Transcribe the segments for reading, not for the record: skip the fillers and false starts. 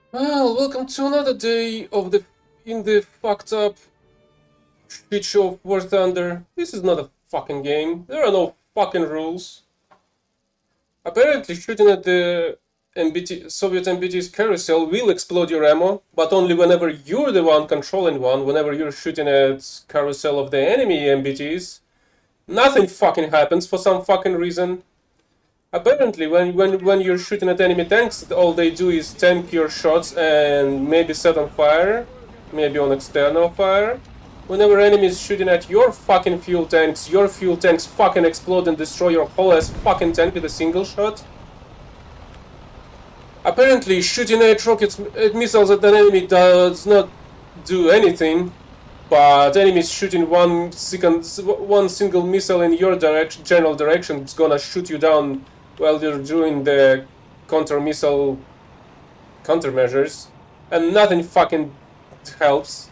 Well, welcome to another day of the fucked up shit show of War Thunder. This is not a fucking game. There are no fucking rules. Apparently, shooting at the Soviet MBT's carousel will explode your ammo, but only whenever you're the one controlling one. Whenever you're shooting at carousel of the enemy MBTs, nothing fucking happens for some fucking reason. Apparently, when you're shooting at enemy tanks, all they do is tank your shots and maybe set on fire, maybe on external fire. Whenever enemy is shooting at your fuel tanks fucking explode and destroy your whole ass fucking tank with a single shot. Apparently, shooting at missiles at an enemy does not do anything, but enemies shooting one single missile in your general direction, it's gonna shoot you down while you're doing the counter missile countermeasures, and nothing fucking helps.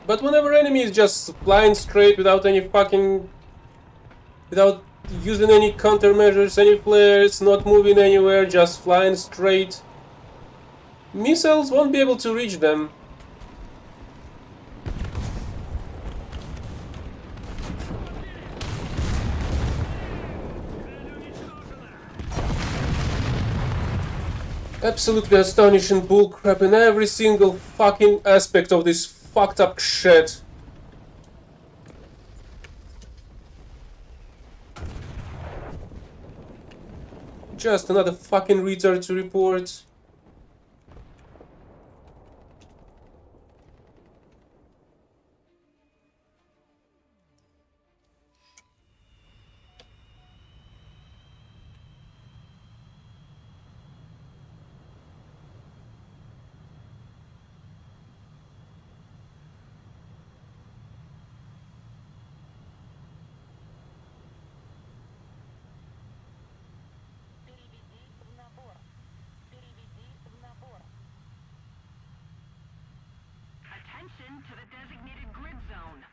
But whenever enemy is just flying straight without using any countermeasures, any flares, not moving anywhere, just flying straight, missiles won't be able to reach them. Absolutely astonishing bullcrap in every single fucking aspect of this fucked up shit. Just another fucking retard to report. Attention to the designated grid zone.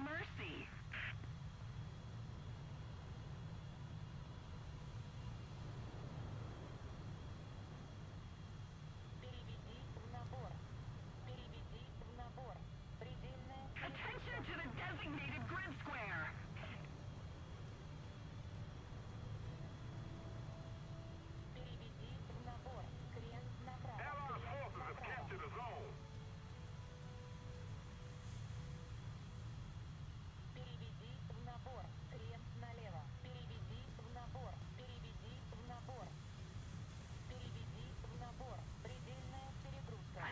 Mercy. Attention to the designated grid square. Allied forces have captured a zone.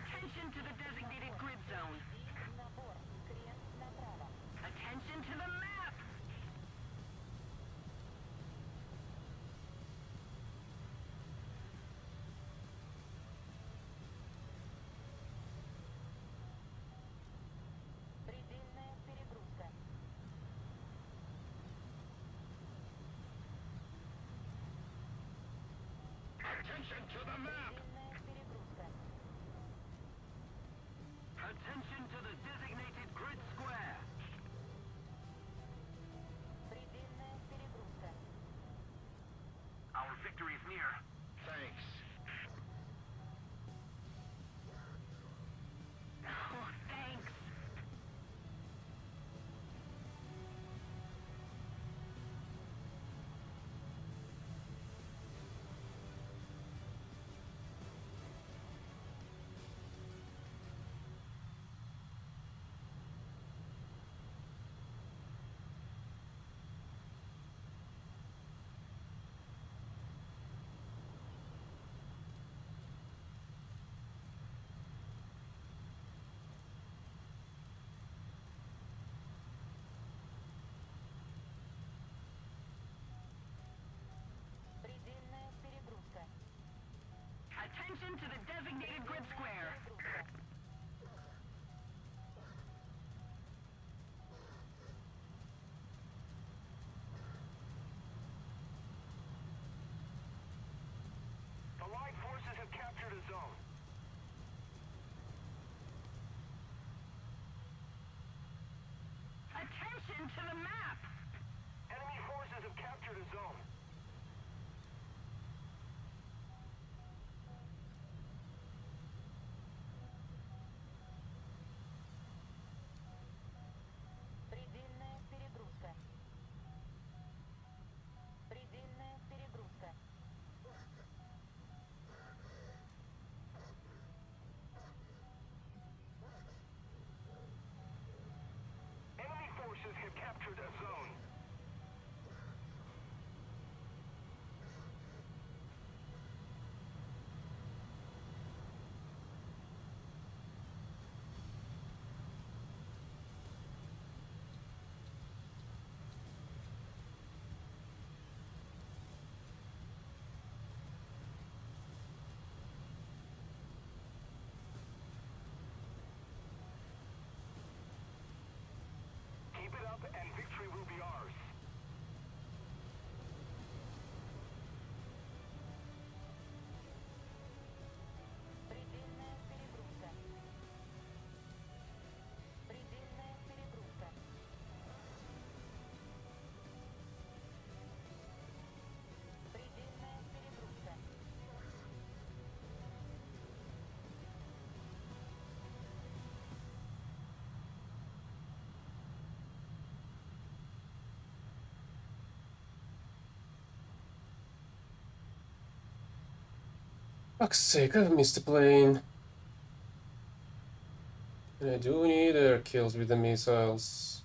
Attention to the designated grid zone. Attention to the map. Attention to the map. Attention to the designated grid square. Our victory is near. Thanks. Oh, thanks. Fuck's sake, I've missed a plane. And I do need air kills with the missiles.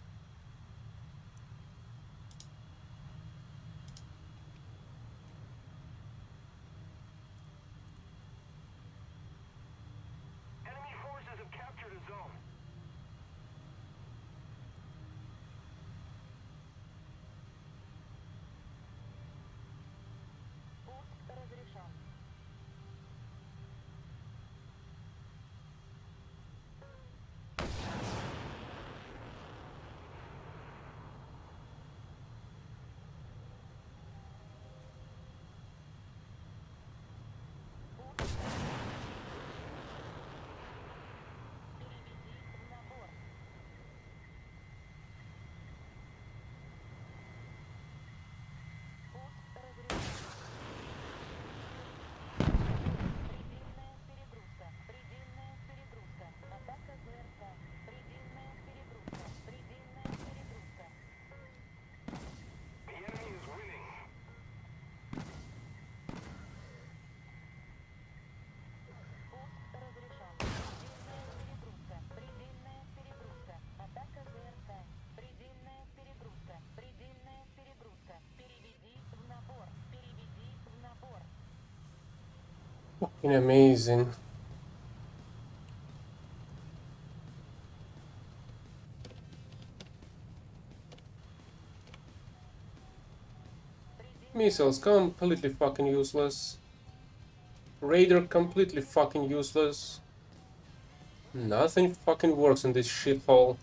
Enemy forces have captured a zone. Пуск разрешен. Fucking amazing. Missiles completely fucking useless. Radar completely fucking useless. Nothing fucking works in this shithole.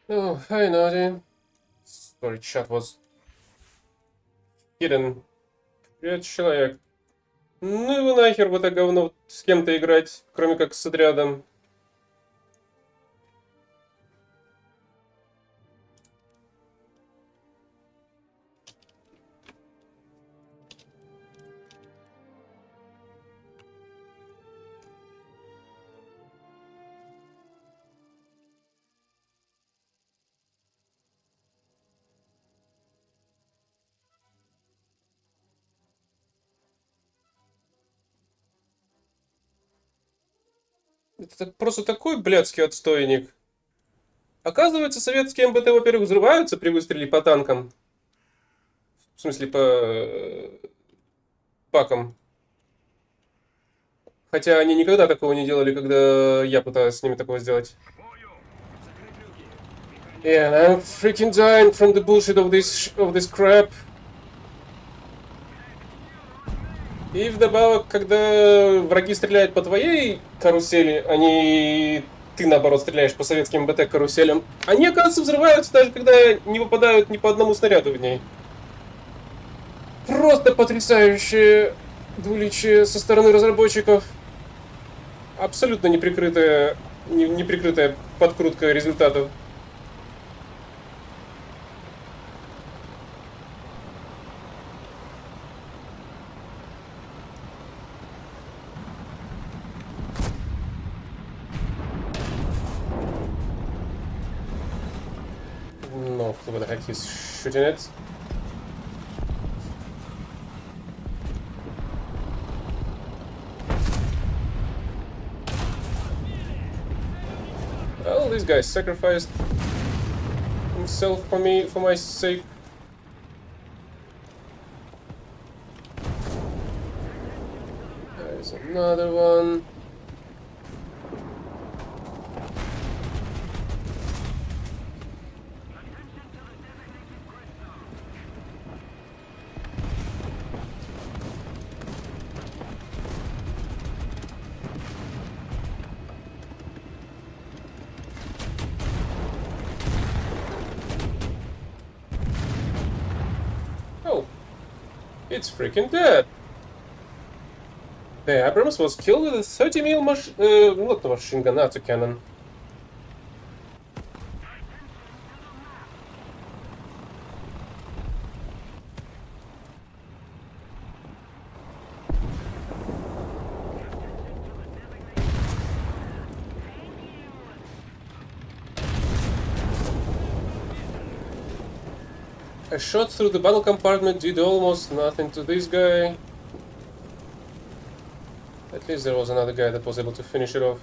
Oh, hi Naughty. Sorry, chat was hidden. Привет, человек. Ну его нахер в это говно с кем-то играть, кроме как с отрядом. Это просто такой блядский отстойник. Оказывается, советские МБТ, во-первых, взрываются при выстреле по танкам. В смысле, по пакам. Хотя они никогда такого не делали, когда я пытался с ними такого сделать. Yeah, I'm freaking dying from the bullshit of this crap. И вдобавок, когда враги стреляют по твоей карусели, ты, наоборот, стреляешь по советским БТ-каруселям, они, оказывается, взрываются, даже когда не попадают ни по одному снаряду в ней. Просто потрясающее двуличие со стороны разработчиков. Абсолютно неприкрытая подкрутка результатов. No clue what the heck he's shooting at. Well, this guy sacrificed himself for me, for my sake. There's another one. Oh, it's freaking dead. The Abrams was killed with a 30 mil not machine gun, that's a cannon. A shot through the battle compartment did almost nothing to this guy. At least there was another guy that was able to finish it off.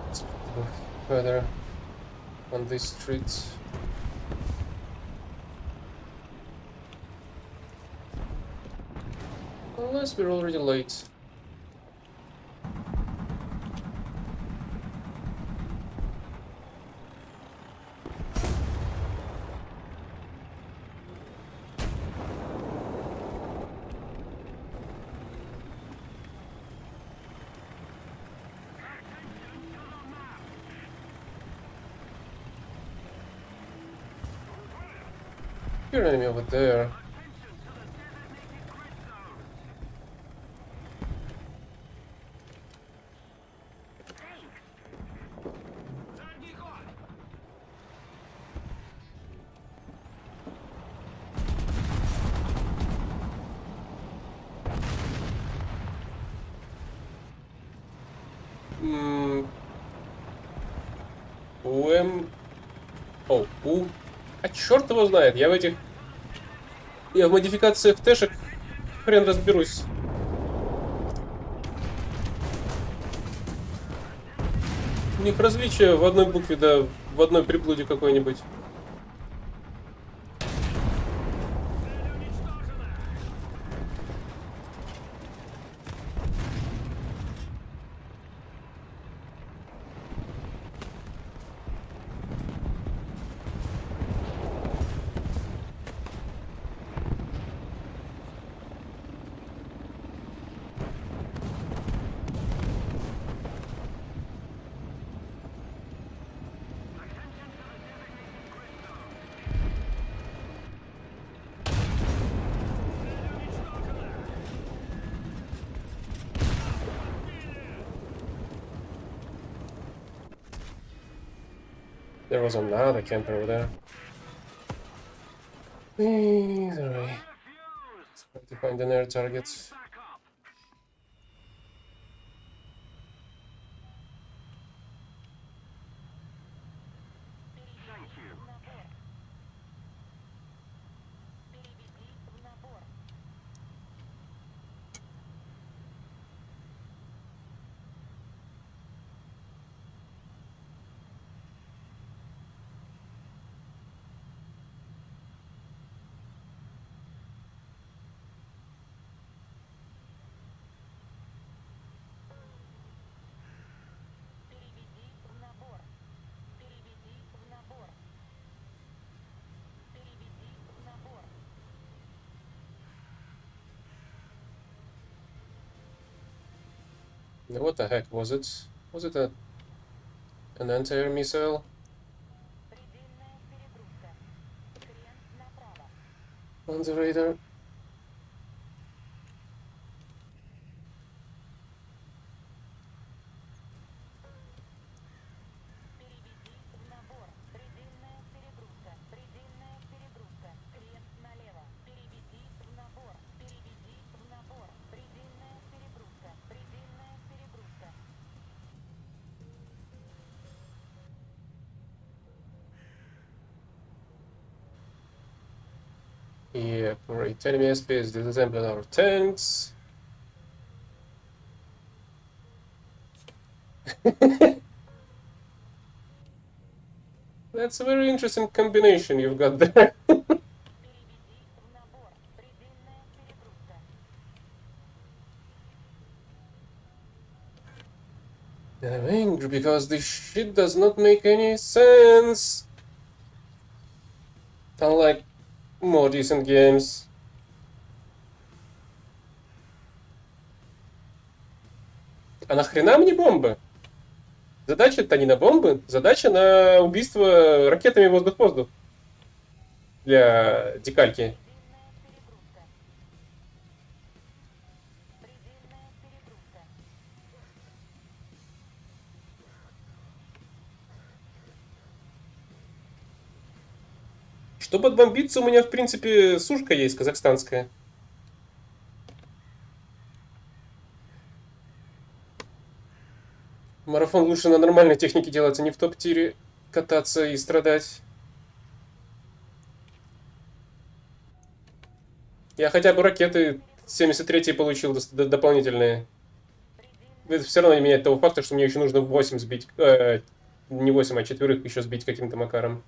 Let's go further on these streets. Unless we're already late. You're an enemy over there. А черт его знает, я в модификациях тэшек хрен разберусь. У них различия в одной букве, да, в одной приблуде какой-нибудь. There was another camper over there. Either way. Let's try to find an air target. What the heck was it? Was it an anti-air missile? On the radar? Yeah, great. Enemy SPS disassembling our tanks. That's a very interesting combination you've got there. And I'm angry because this shit does not make any sense. Unlike more decent games. А нахрена мне бомбы? Задача-то не на бомбы, задача на убийство ракетами воздух-воздух. Для декальки. Чтобы отбомбиться, у меня, в принципе, сушка есть казахстанская. Марафон лучше на нормальной технике делать, а не в топ-тире кататься и страдать. Я хотя бы ракеты 73-й получил дополнительные. Это все равно не меняет того факта, что мне еще нужно 8 сбить. Не 8, а 4 еще сбить каким-то макаром.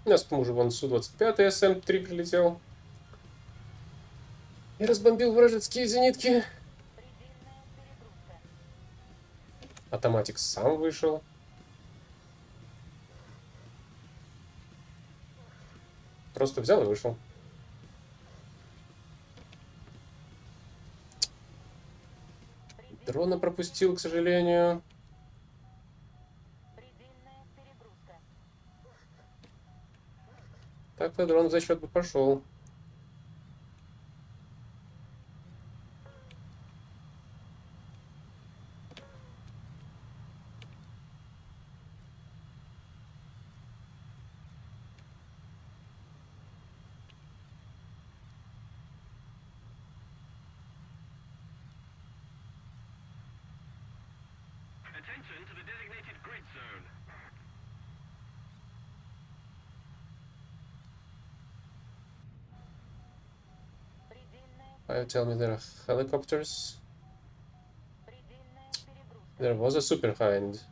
У нас к тому же вон Су-25 СМ-3 прилетел. И разбомбил вражеские зенитки. Автоматик сам вышел. Просто взял и вышел. Дрона пропустил, к сожалению. Так-то дрон в зачет бы пошел. Attention to the designated grid zone. Tell me there are helicopters. There was a super hind.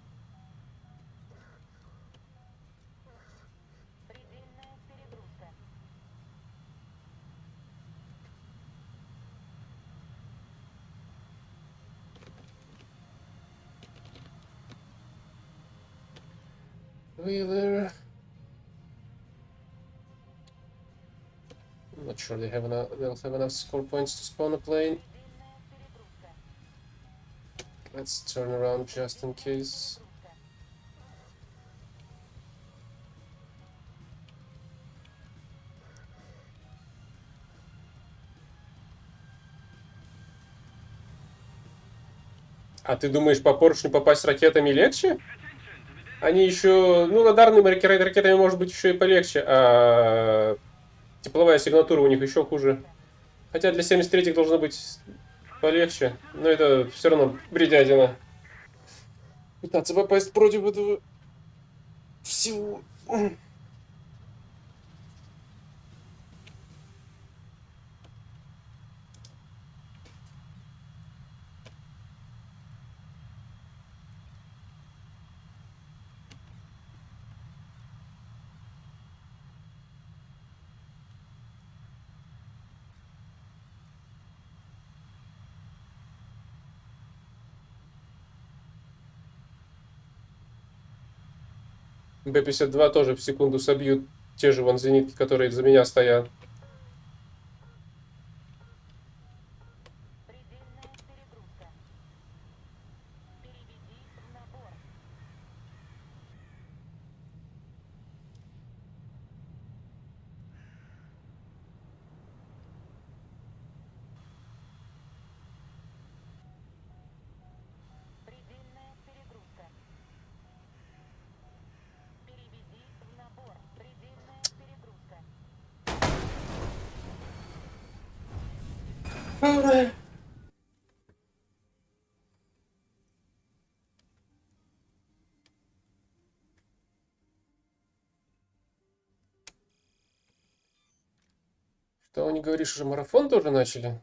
Wheeler. Not sure they'll have enough score points to spawn a plane. Let's turn around just in case. А ты думаешь, по поршню попасть ракетами легче? Они еще, ну, радарными ракетами может быть еще и полегче, а тепловая сигнатура у них еще хуже. Хотя для 73-х должно быть полегче, но это все равно бредятина. Пытаться попасть против этого всего. Б-52 тоже в секунду собьют те же вон зенитки, которые за меня стоят. Что, не говоришь, уже марафон тоже начали?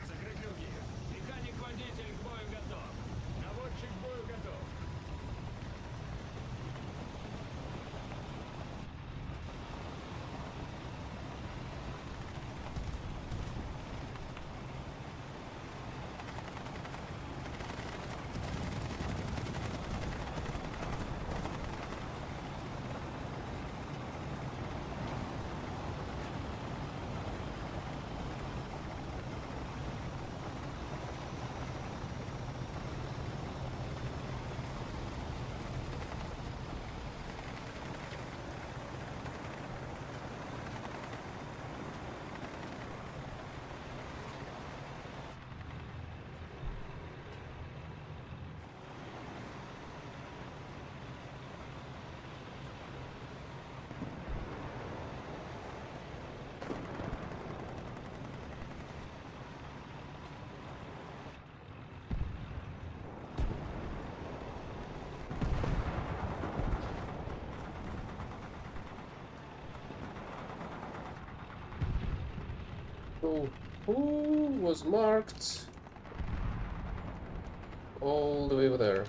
Закреплюги. Механик-водитель к бою готов. Наводчик к бою готов. So, who was marked all the way over there?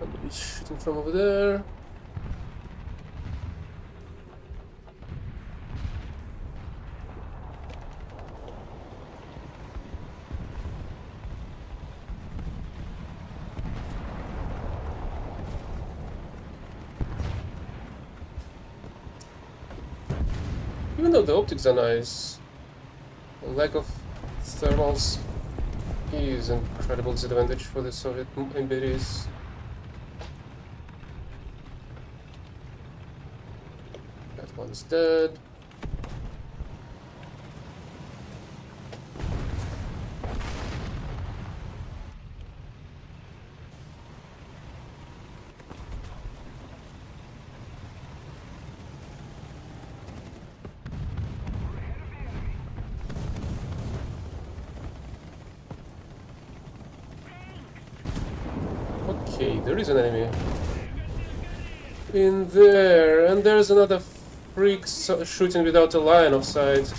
Somebody's shooting from over there. Even though the optics are nice, the lack of thermals is an incredible disadvantage for the Soviet imperials. That one's dead. Okay, there is an enemy in there, and there's another freak shooting without a line of sight.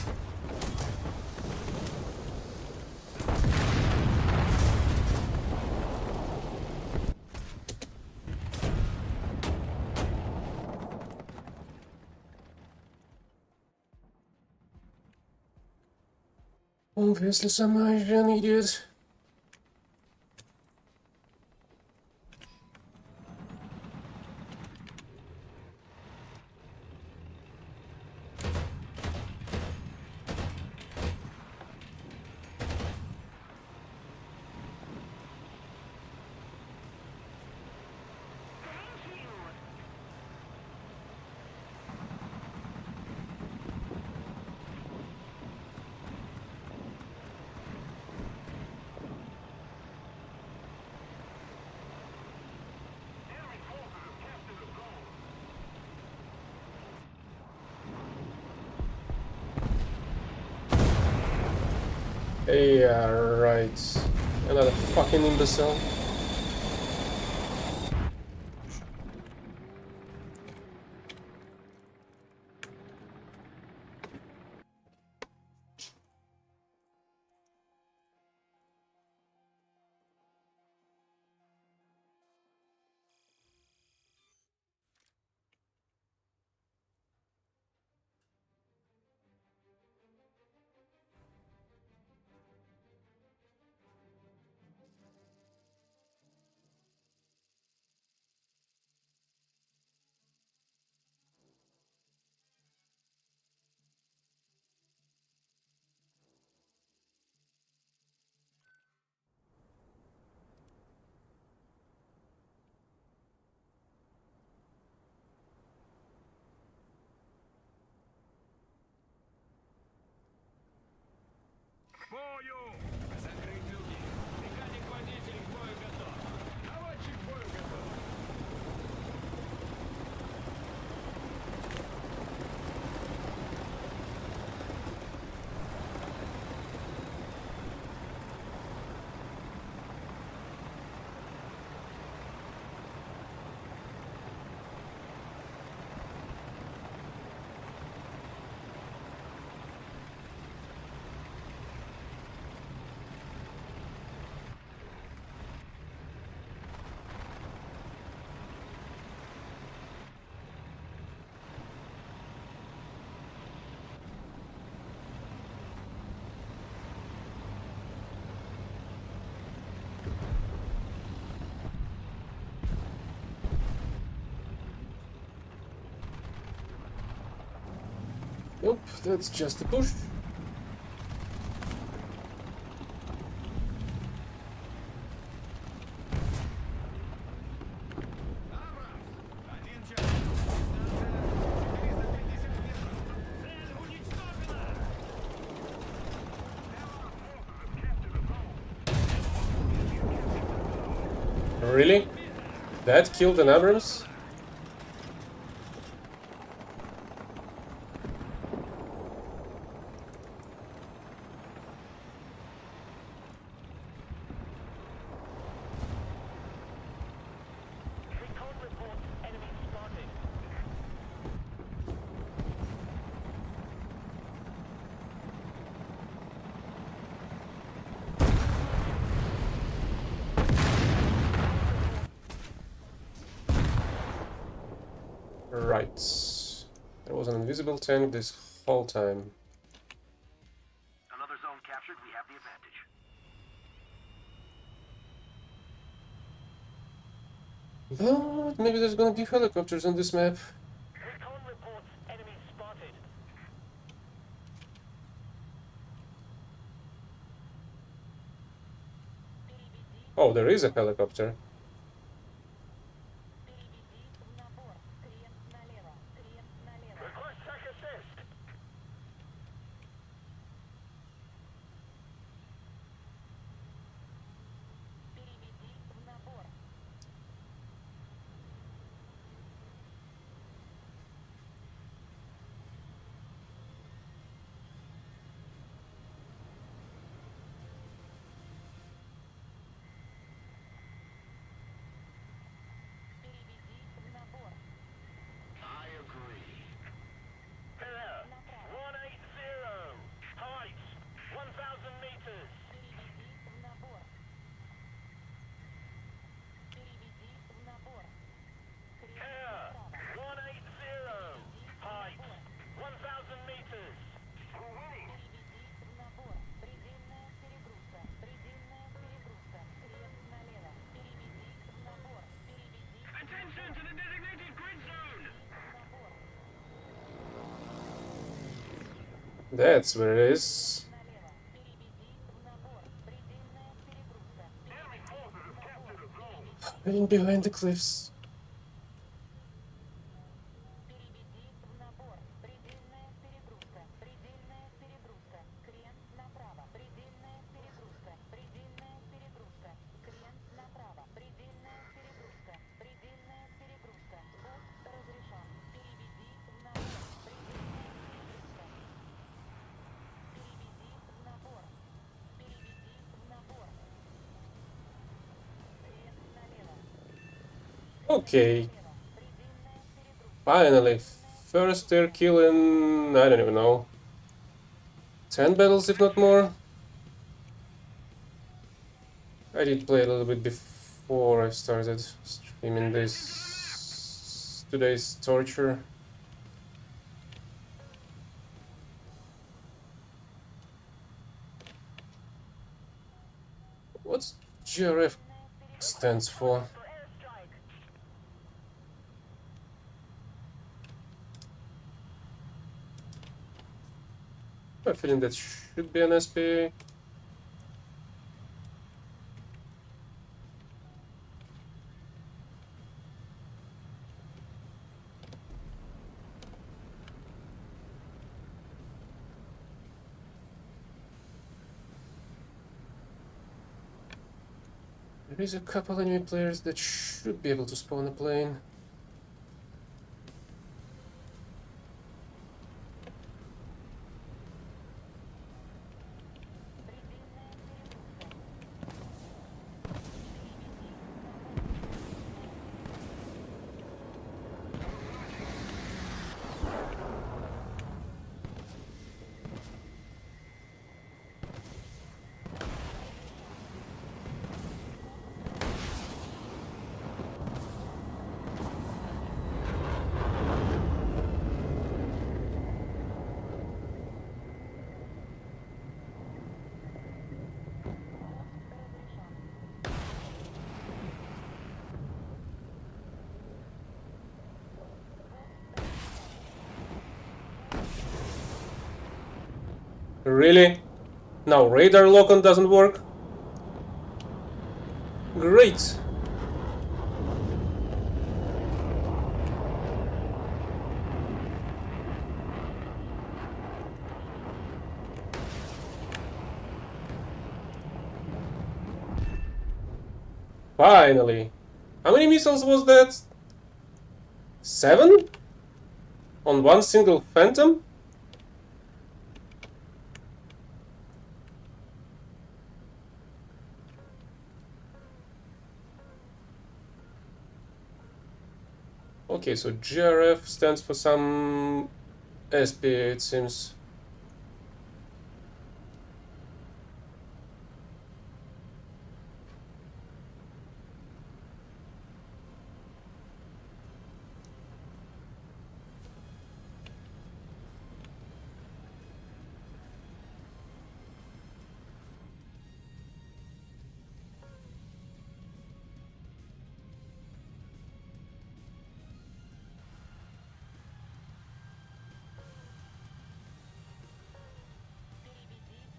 Obviously, some Asian idiot. Yeah, right. Another fucking imbecile. Бою! Закрыть люки. Механик-водитель к бою готов. Наводчик к бою готов. Nope, that's just a push. Один час. Дистанция 450 метров. Цель уничтожена! Really? That killed an Abrams? Recon reports enemy spotted. Right. There was an invisible tank this whole time. Another zone captured, we have the advantage. But maybe there's gonna be helicopters on this map. Recon reports enemy spotted. Oh, there is a helicopter. Request tech assist. I agree. Air 180. Height 1,000 meters. Air 180. Height 1,000 meters. We're winning. Attention to the designated grid zone. That's where it is. Enemy forces have captured a zone. Hiding behind the cliffs. Okay, finally, first air kill in, I don't even know, 10 battles if not more. I did play a little bit before I started streaming this today's torture. What's GRF stands for? I have a feeling that should be an SP. There is a couple enemy players that should be able to spawn a plane. Really? Now radar lock-on doesn't work? Great! Finally! How many missiles was that? 7? On one single Phantom? Okay, so GRF stands for some SP, it seems.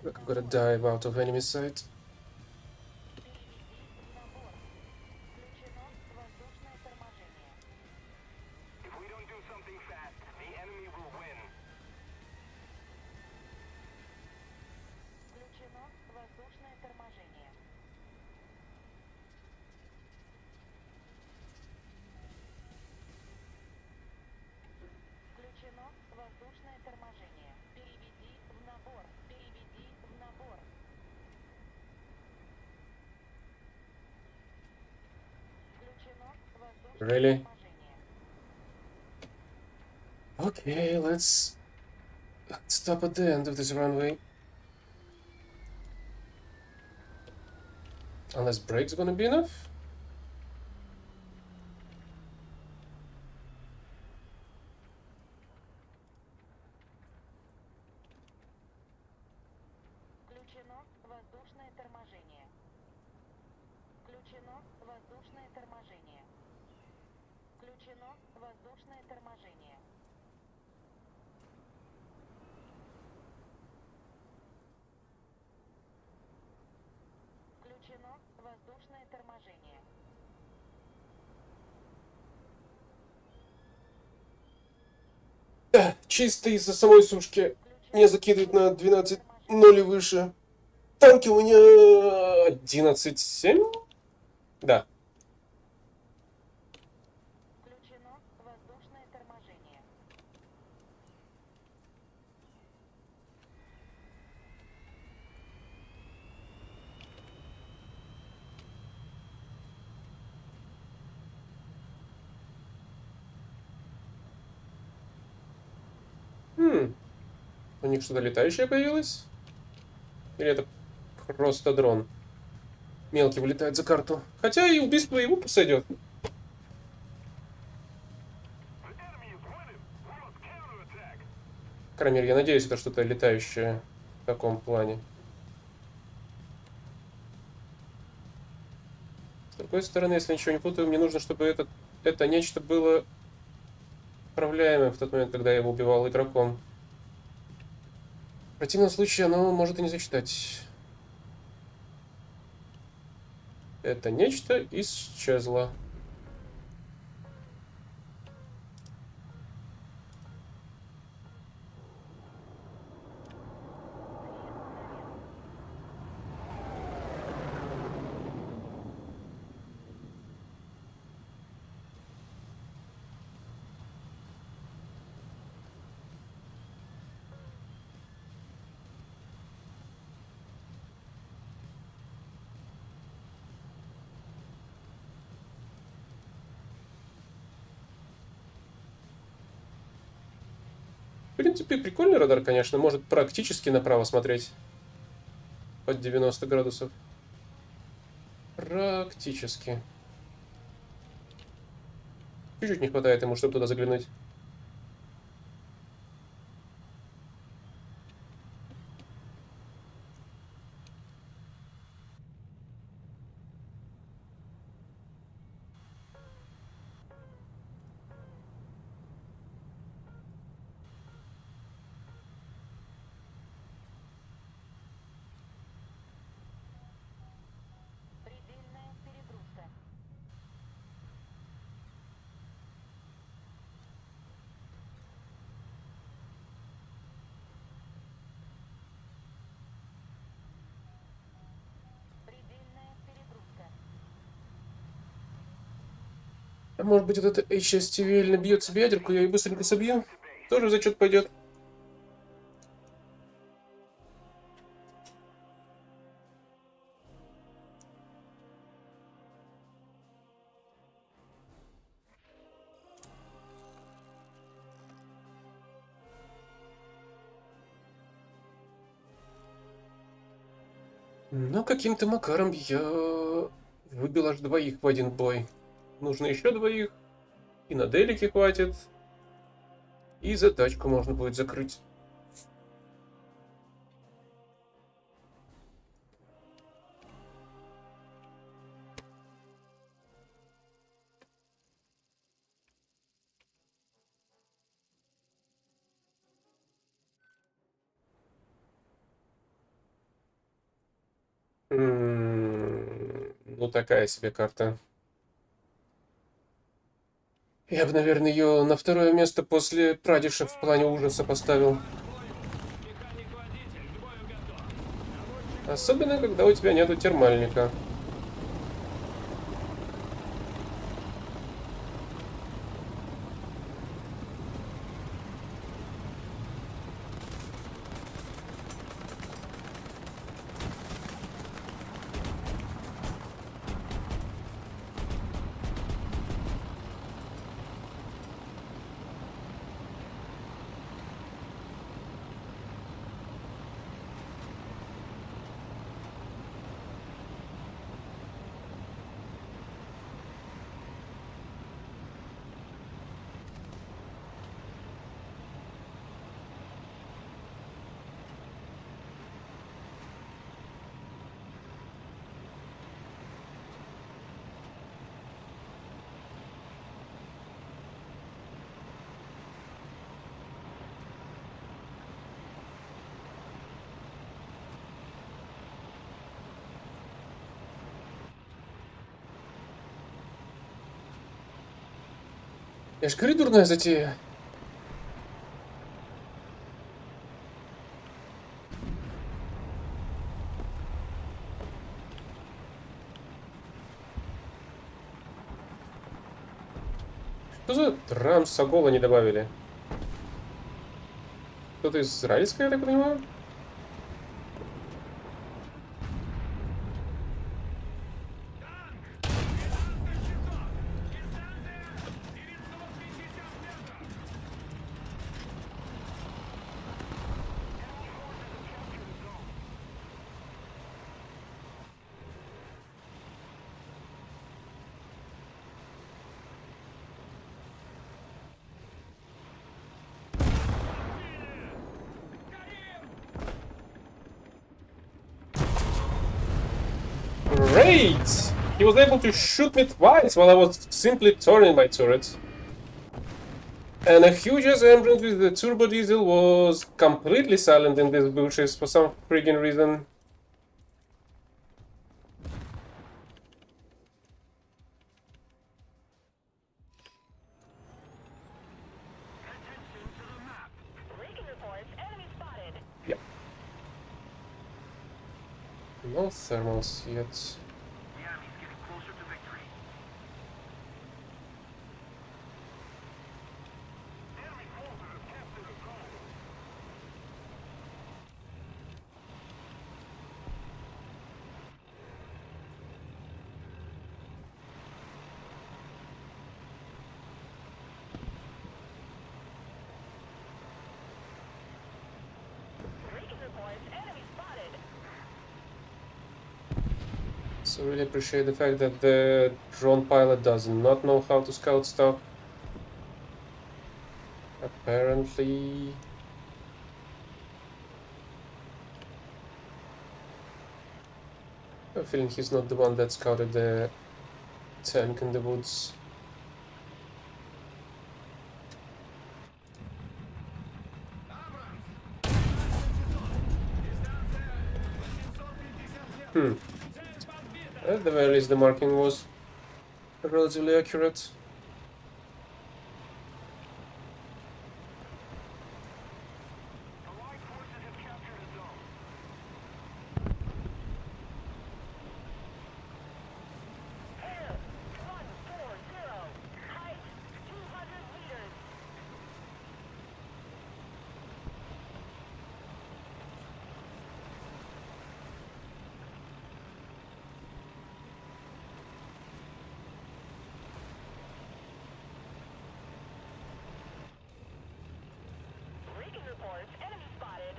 Look, I've got to dive out of enemy sight. Really? Okay, let's stop at the end of this runway. Unless brakes gonna be enough? Включено воздушное торможение. Включено воздушное торможение. Включено воздушное торможение. Включено воздушное торможение. Да, чисто из-за самой сушки. Меня закидывает на 12.0 и выше. Танки у меня 11.7? Да. Включено воздушное торможение. У них что-то летающее появилось? Или это просто дрон? Мелкий вылетает за карту. Хотя и убийство его сойдет. The enemy is winning. We must counterattack. По крайней мере, я надеюсь, это что-то летающее в таком плане. С другой стороны, если ничего не путаю, мне нужно, чтобы это нечто было управляемое в тот момент, когда я его убивал игроком. В противном случае оно может и не засчитать. Это нечто исчезло. В принципе, прикольный радар, конечно. Может практически направо смотреть. Под 90 градусов. Практически. Чуть-чуть не хватает ему, чтобы туда заглянуть. Предельная перегрузка. Предельная перегрузка. А может быть, вот это HSTV набьет себе ядерку, я ее быстренько собью? Тоже в зачет пойдет. Но каким-то макаром я выбил аж двоих в один бой. Нужно еще двоих. И на делике хватит. И задачку можно будет закрыть. Ну, такая себе карта. Я бы, наверное, ее на второе место после Прадиша в плане ужаса поставил. Механик-водитель, к бою готов. Особенно, когда у тебя нету термальника. Я ж говорю, дурная затея. Что за трам Сагола не добавили? Кто-то израильское, я так понимаю? Great! He was able to shoot me twice while I was simply turning my turret. And a huge ass engine with the turbo diesel was completely silent in these bushes for some friggin' reason. Leaking reports, enemy spotted. Yep. No thermals yet. The enemy's getting closer to victory. Enemy forces have captured a zone. Leaking reports, enemy spotted. So really appreciate the fact that the drone pilot does not know how to scout stuff. Apparently. I have a feeling he's not the one that scouted the tank in the woods. Hmm. At the very least, the marking was relatively accurate. Allied forces have captured a zone. Air 140. Height 200 meters. Leaking reports, enemy spotted.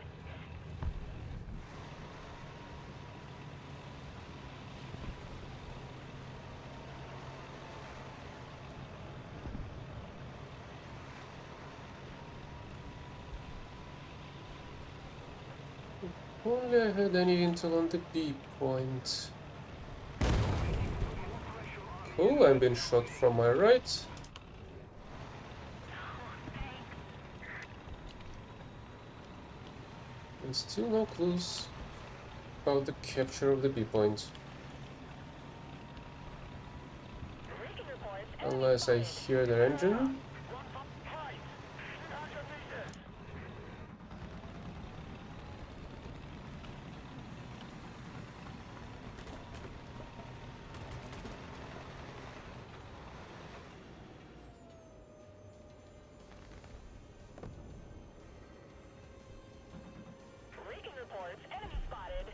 Only I had any intel on the B point. Cool, I'm being shot from my right. And still no clues about the capture of the B point. Leaking reports, enemy Unless I spotted. hear their engine. Height 300 meters. Leaking reports, enemy spotted.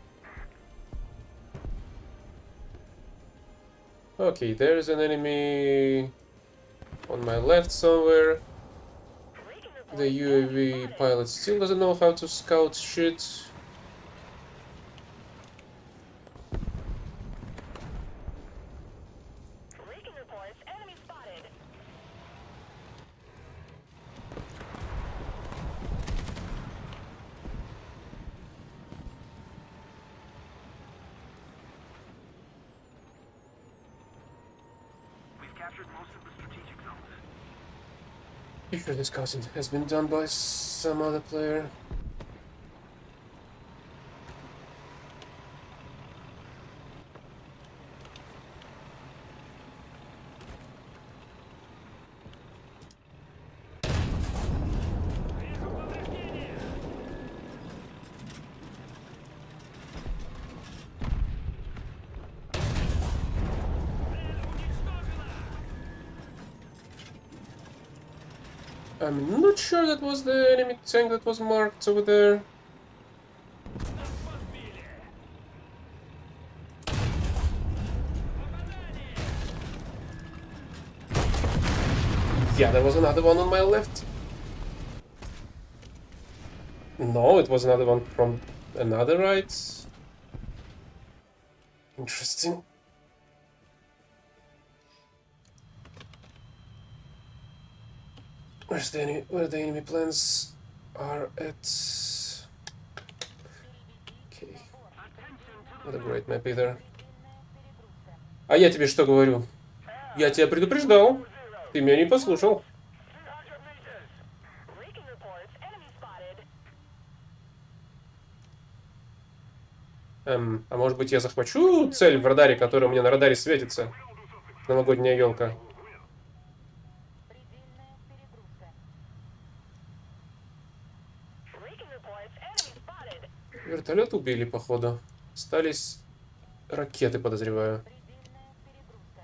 Okay, there's an enemy on my left somewhere. Leaking reports, The UAV pilot still doesn't know how to scout shit. Leaking reports, enemy spotted. We've captured most of the strategic zones. If this scouting has been done by some other player. I'm not sure that was the enemy tank that was marked over there. Нас подбили! Попадание! Yeah, there was another one on my left. No, it was another one from another right. Interesting. Where the enemy plans are at? Okay. Not a great map either. А я тебе что говорю? Я тебя предупреждал. Ты меня не послушал. Leaking reports. Enemy spotted. А может быть я захвачу цель в радаре, которая у меня на радаре светится? Новогодняя елка. Предельная перегрузка. Leaking reports. Enemy spotted. Вертолет убили, походу. Остались ракеты, подозреваю. Предельная перегрузка.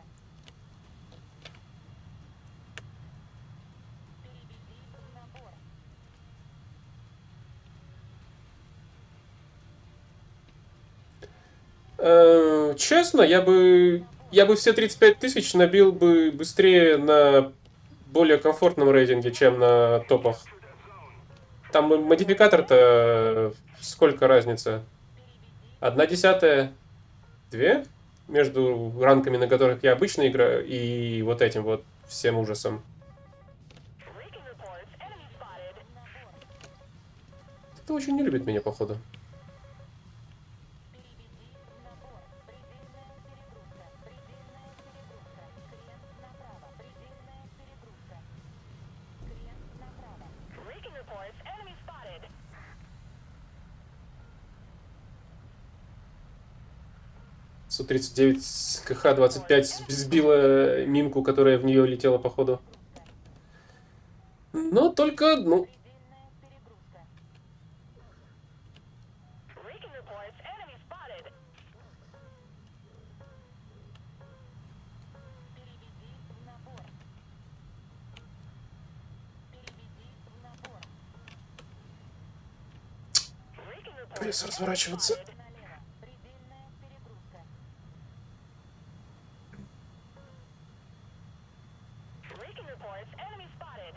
Переведи в набор. Честно, я бы все 35 тысяч набил бы быстрее на более комфортном рейтинге, чем на топах. Там модификатор-то сколько разница? 1/10, 2? Между ранками, на которых я обычно играю, и вот этим вот всем ужасом. Leaking reports. Enemy spotted. Кто очень не любит меня, походу. Переведи в набор. Предельная перегрузка. Предельная перегрузка. Крен направо. Предельная перегрузка. Крен направо. Leaking reports. Enemy spotted. Су-39 КХ-25 сбила минку, которая в нее летела, походу. Но только, ну, Предельная перегрузка. Leaking reports. Enemy spotted. Переведи в набор. Переведи в набор. Leaking reports. придется разворачиваться. Налево. Предельная перегрузка. Leaking reports. Enemy spotted.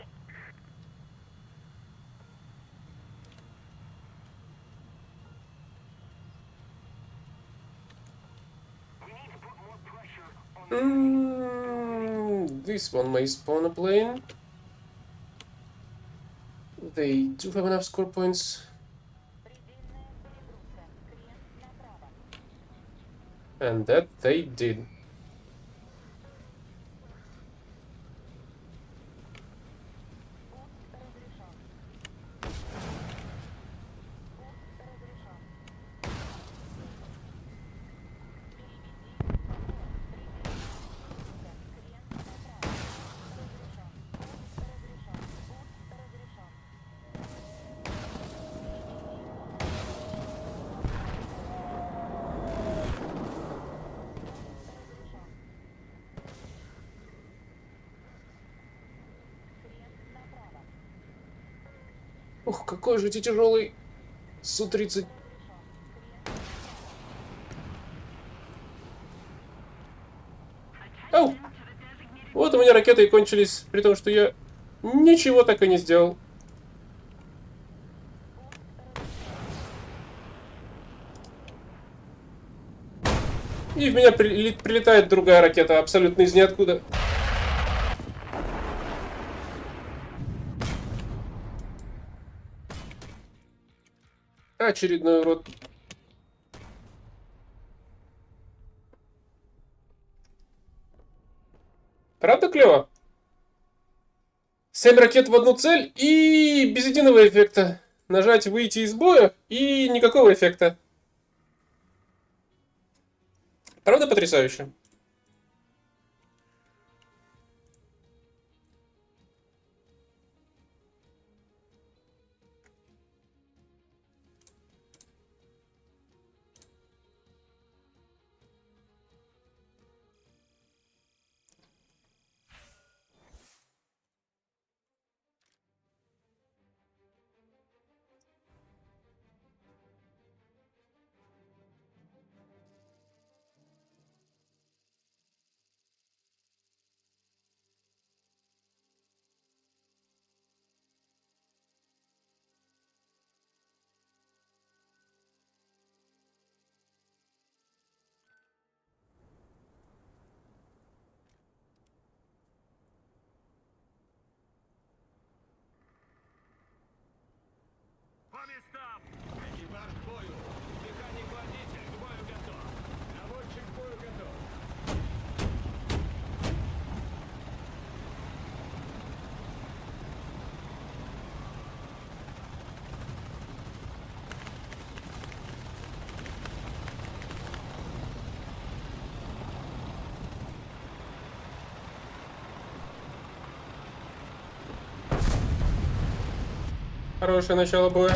This one may spawn a plane. They do have enough score points. Предельная перегрузка. Крен направо. And that they did. Пуск разрешен. Пуск разрешен. Ух, какой же ты тяжелый Су-30. Ау! Вот у меня ракеты и кончились, при том, что я ничего так и не сделал. И в меня прилетает другая ракета, абсолютно из ниоткуда. Очередной урод. Правда клево? 7 ракет в одну цель и без единого эффекта. Нажать выйти из боя и никакого эффекта. Правда потрясающе? стоп! Экипаж к бою! Механик-водитель к бою готов! Наводчик к бою готов! Хорошее начало боя.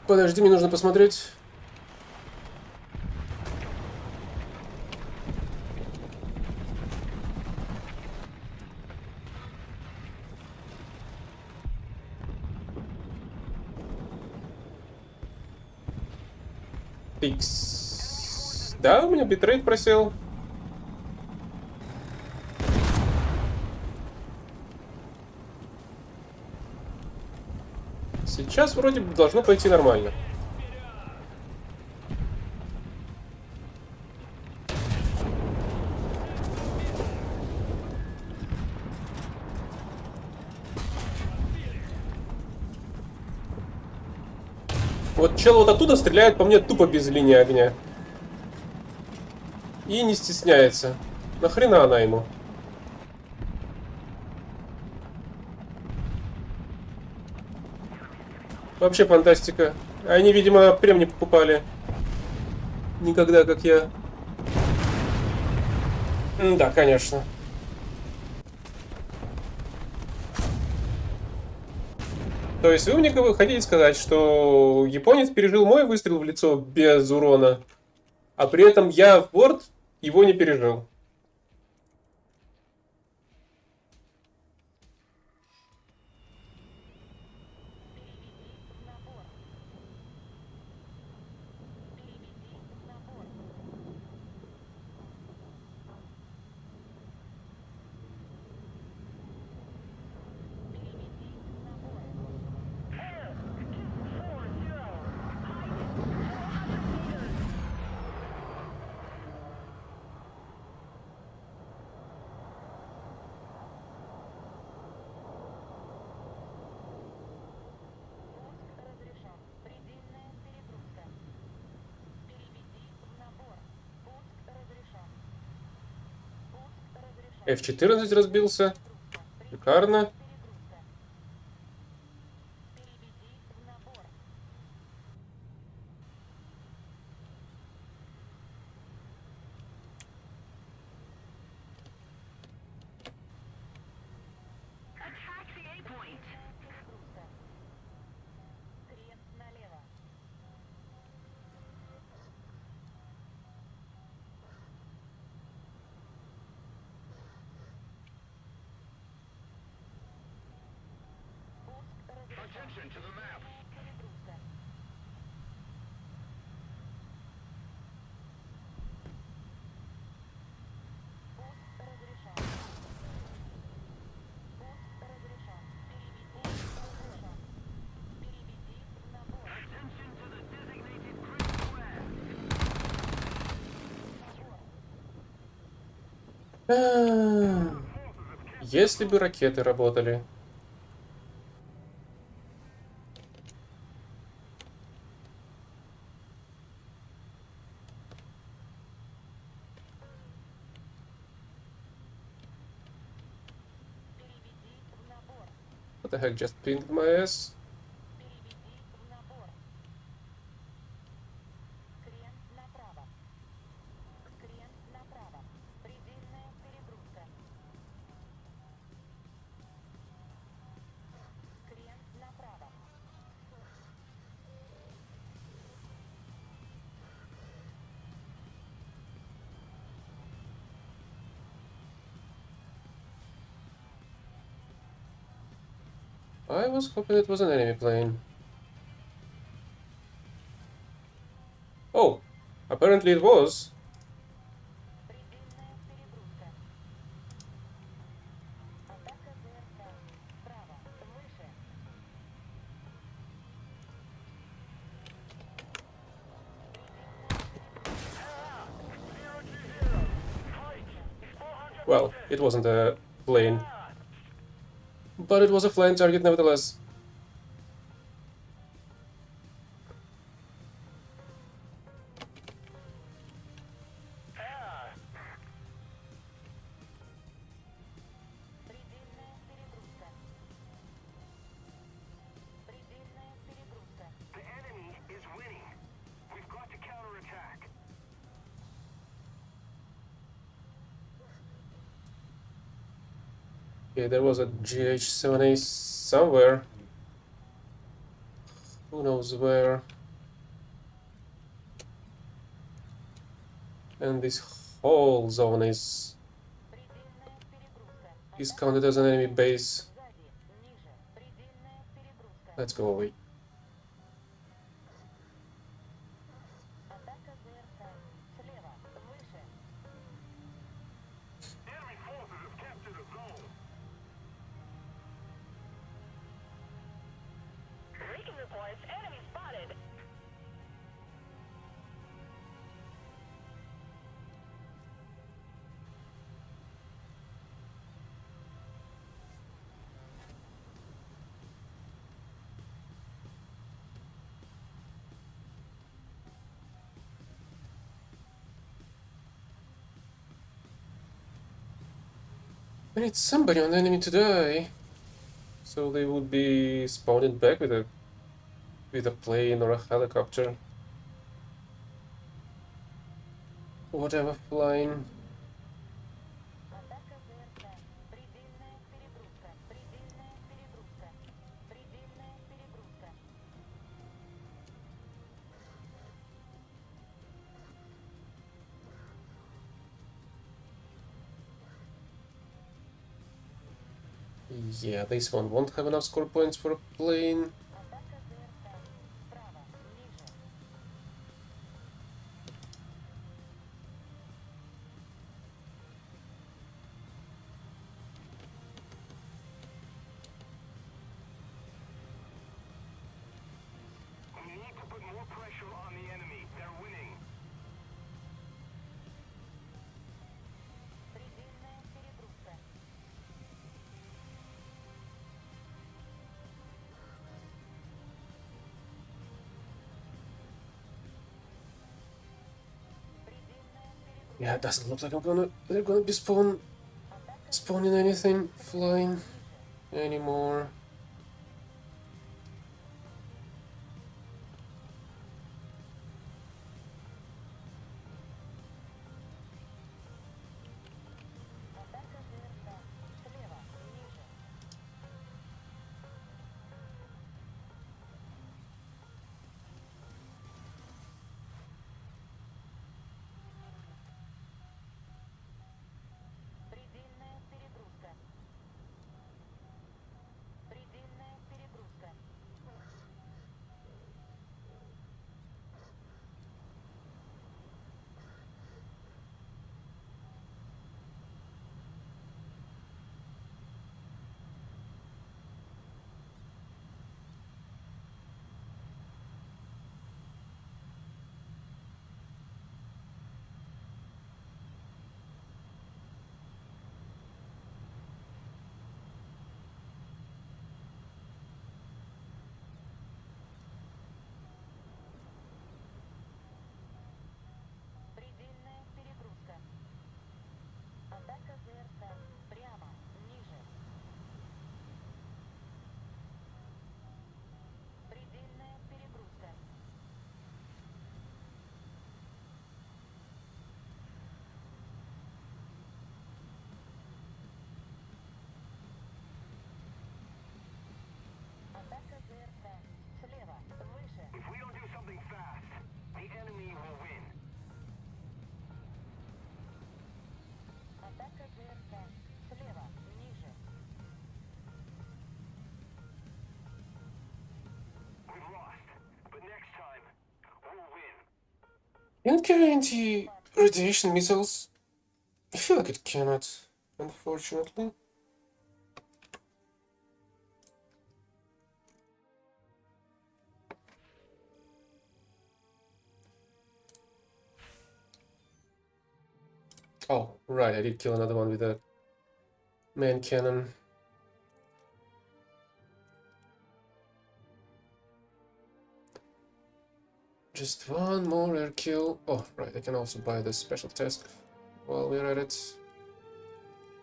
Подожди, мне нужно посмотреть. Фикс. Да, у меня битрейт просел. Сейчас вроде бы должно пойти нормально. Вот чел вот оттуда стреляет по мне тупо без линии огня. И не стесняется. Нахрена она ему? Вообще фантастика. Они, видимо, прям не покупали. Никогда, как я. Да, конечно. То есть вы мне хотите сказать, что японец пережил мой выстрел в лицо без урона, а при этом я в борт его не пережил? Переведи в набор. Переведи в набор. Переведи в набор. Пуск разрешен. Предельная перегрузка. Переведи в набор. Пуск разрешен. Пуск разрешен. F14 разбился. Перегрузка. Шикарно. Перегрузка. Переведи в набор. Attack the A-point. Перегрузка. Крен налево. Пуск разрешен. Перегрузка. Пуск разрешен. Пуск разрешен. Переведи. Разрешен. Переведи в набор. Набор. Если бы ракеты работали. Переведи в набор. What the heck just pinged my ass? Переведи в набор. Крен направо. Крен направо. Предельная перегрузка. Крен направо. I was hoping it was an enemy plane. Oh, apparently it was. Предельная перегрузка. Атака ЗРК. Справа. Выше. Well, it wasn't a plane. But it was a flying target nevertheless. Предельная перегрузка. Предельная перегрузка. The enemy is winning. We've got to counterattack. Okay, there was a GH-7A somewhere. Who knows where? And this whole zone is Предельная перегрузка. counted as an enemy base. Сзади. Ниже. Предельная перегрузка. Let's go away. Атака ЗРК. Слева. Выше. Enemy forces have captured a zone. Breaking reports, enemy spotted. I need somebody on the enemy to die. So they would be spawning back with a plane or a helicopter. Whatever flying. Атака ЗРК. Предельная перегрузка. Предельная перегрузка. Предельная перегрузка. Yeah, this one won't have enough score points for a plane. Атака ЗРК. Справа. Ниже. We need to put more pressure on the enemy. They're winning. Предельная перегрузка. Предельная перегрузка. Yeah, it doesn't look like they're gonna be spawning anything flying anymore. Атака ЗРК. Слева. Ниже. Предельная перегрузка. Can it carry anti-radiation missiles? I feel like it cannot, unfortunately. Oh, right, I did kill another one with a main cannon. Just one more air kill. Oh, right, I can also buy the special task while we're at it.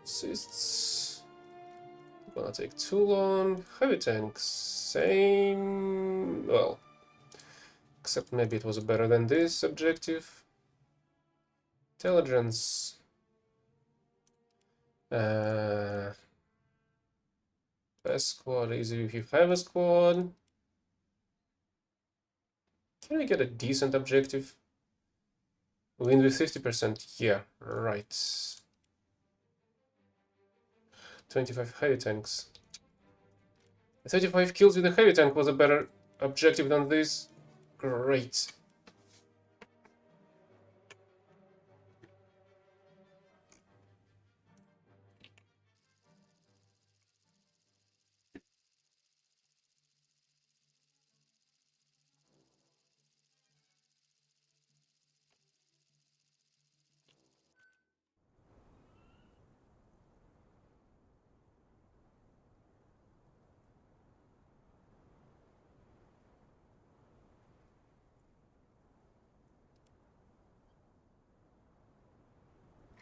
Assists. Gonna take too long. Heavy tanks, same. Well, except maybe it was better than this objective. Intelligence. Best squad is if you have a squad. Can we get a decent objective? Win with 50%. Yeah, right. 25 heavy tanks. 35 kills with a heavy tank was a better objective than this. Great.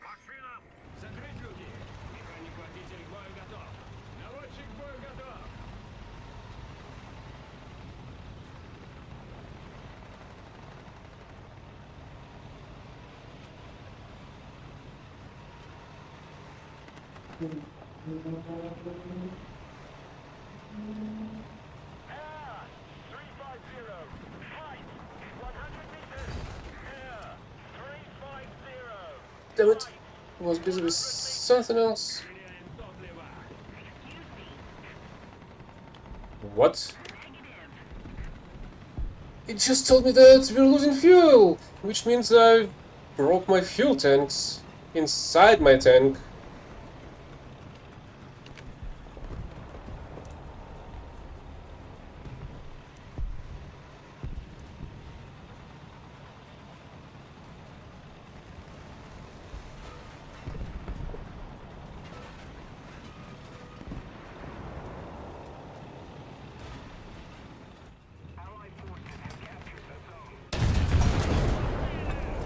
Машина! Закрыть люки! Механик-водитель к бою готов! Наводчик к бою готов! Air 350! Flight 100 meters! Air 350! Damn it. I was busy with something else. Теряем топливо! What? It just told me that we're losing fuel, which means I broke my fuel tanks inside my tank.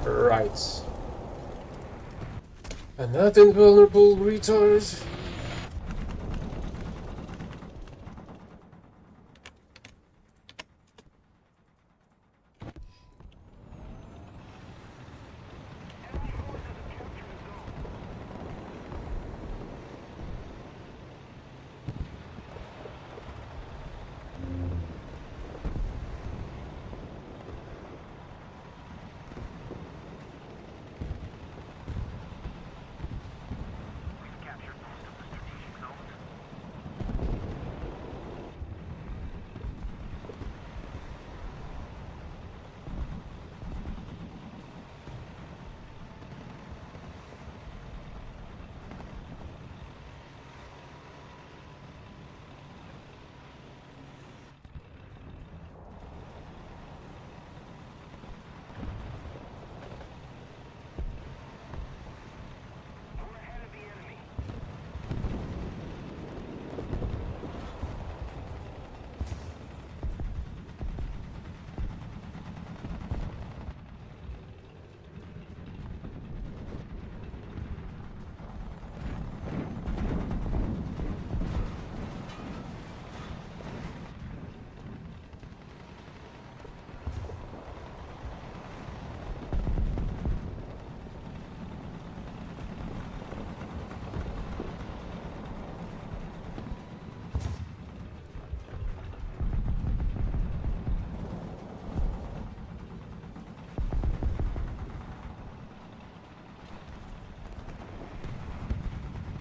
Right. Another invulnerable retard.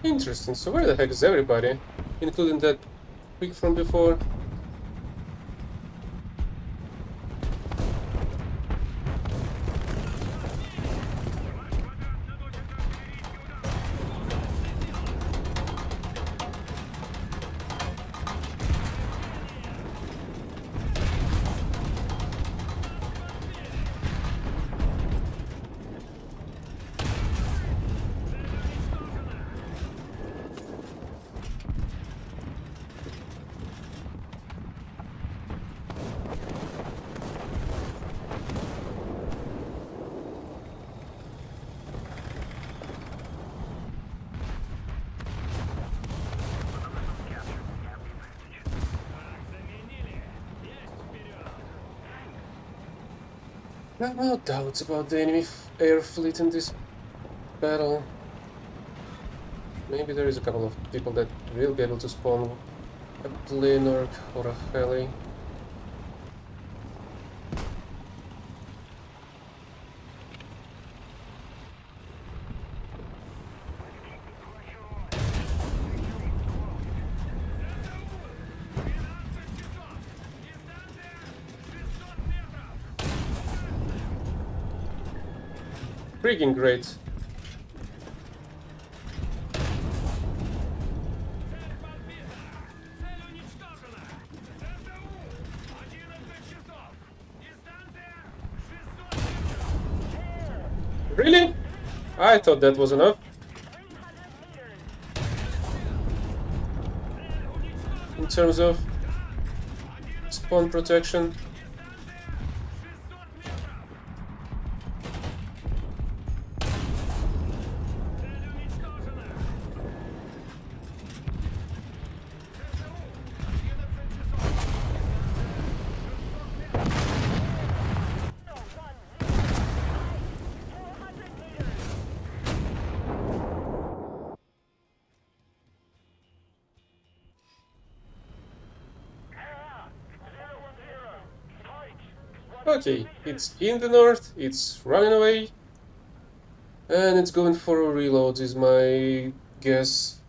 Interesting, so where the heck is everybody? Including that pig from before? I have no doubts about the enemy air fleet in this battle. Maybe there is a couple of people that will be able to spawn a plane or a heli. Freaking great. Цель подбита! Цель уничтожена! ЗСУ! 11 часов! Дистанция 600 метров! Really? I thought that was enough. In terms of spawn protection. Okay, it's in the north, it's running away, and it's going for a reload is my guess.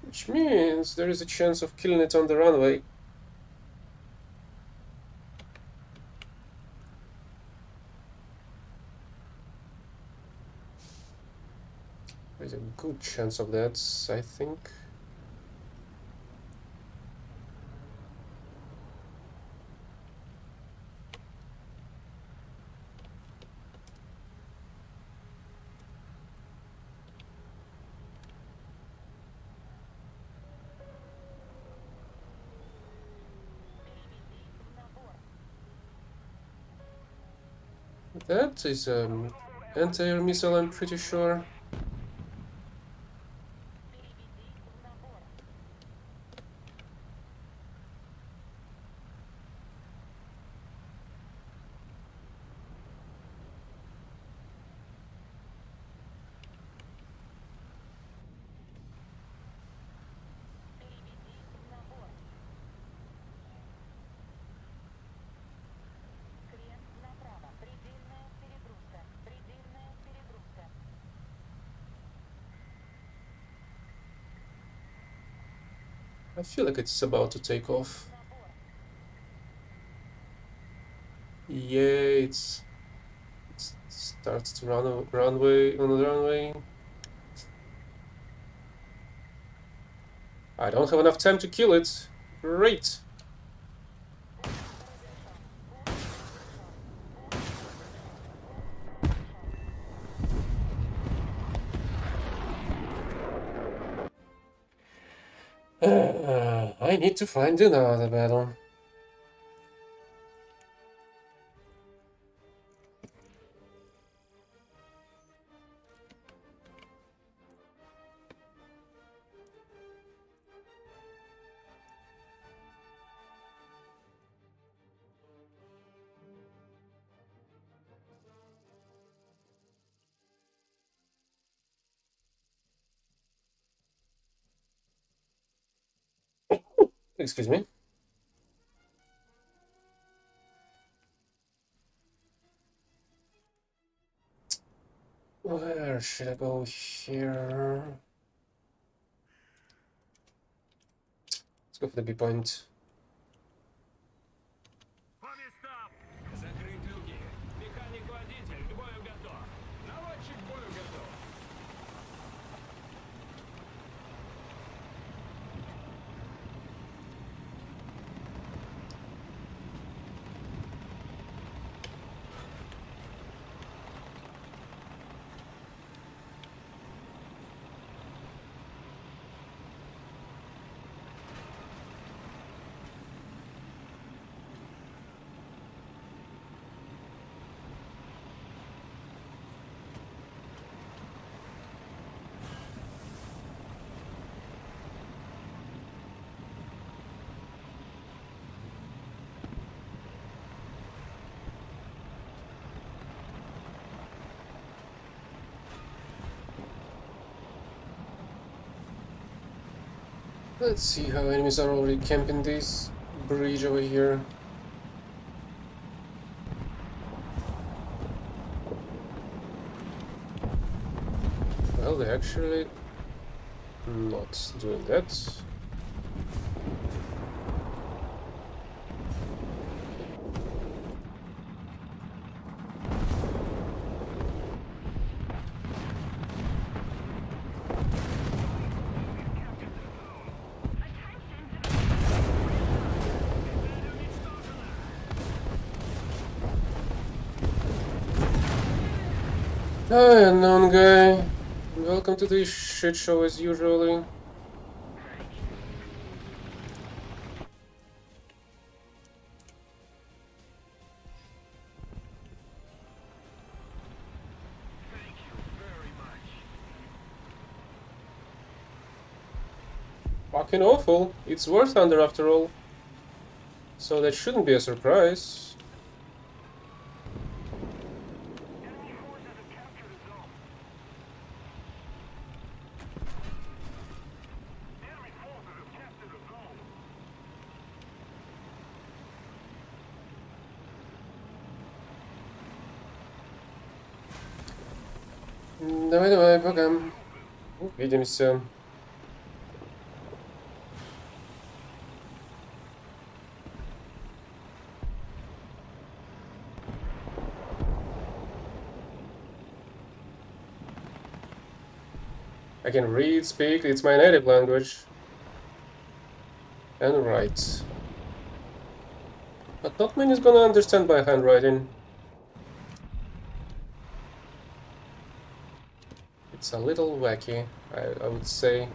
Which means there is a chance of killing it on the runway. There's a good chance of that, I think. That is anti-air missile, I'm pretty sure. Крен направо. Предельная перегрузка. Предельная перегрузка. I feel like it's about to take off. Набор. Yeah, it starts to run runway on the runway. I don't have enough time to kill it. Great. I need to find another battle. Excuse me. Where should I go here? Let's go for the B point. По местам! Закрыть люки! Механик-водитель к бою готов! Наводчик к бою готов! Let's see how enemies are already camping this bridge over here. Well, they're actually not doing that. Hi, unknown guy. Welcome to this shit show as usually. Thank you very much. Fucking awful. It's War Thunder after all. So that shouldn't be a surprise. Enemy forces have captured a zone. Enemy forces have captured a zone. Давай, пока. Увидимся. I can read, speak, it's my native language. And write. But not many is gonna understand my handwriting. It's a little wacky, I would say.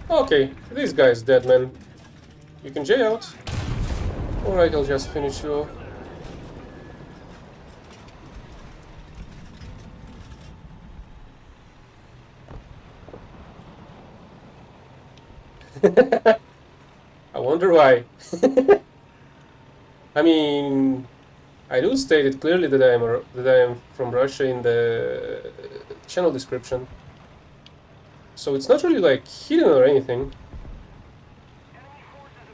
Okay, this guy's dead, man. You can J out. Alright, I'll just finish you off. I wonder why. I mean, I do state it clearly that I am from Russia in the channel description, so it's not really like hidden or anything.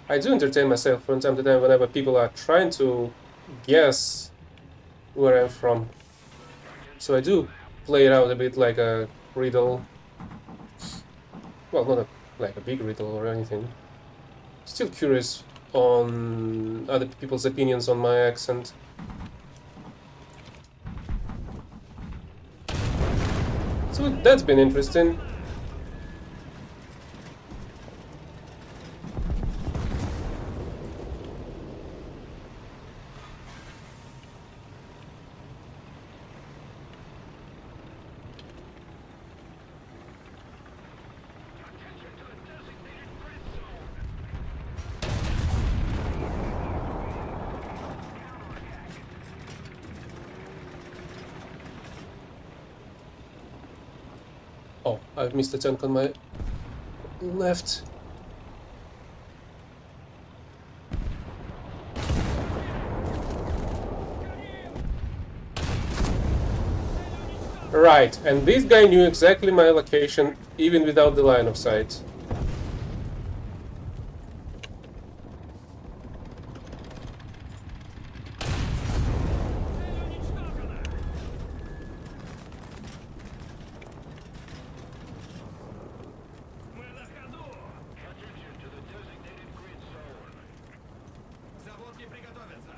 I do entertain myself from time to time whenever people are trying to guess where I'm from. So I do play it out a bit like a riddle. Well, not like a big riddle or anything. Still curious on other people's opinions on my accent. So that's been interesting. Oh, I've missed a tank on my left. Right, and this guy knew exactly my location even without the line of sight. Мы на ходу. Attention to the designated grid zone. Заводки приготовятся.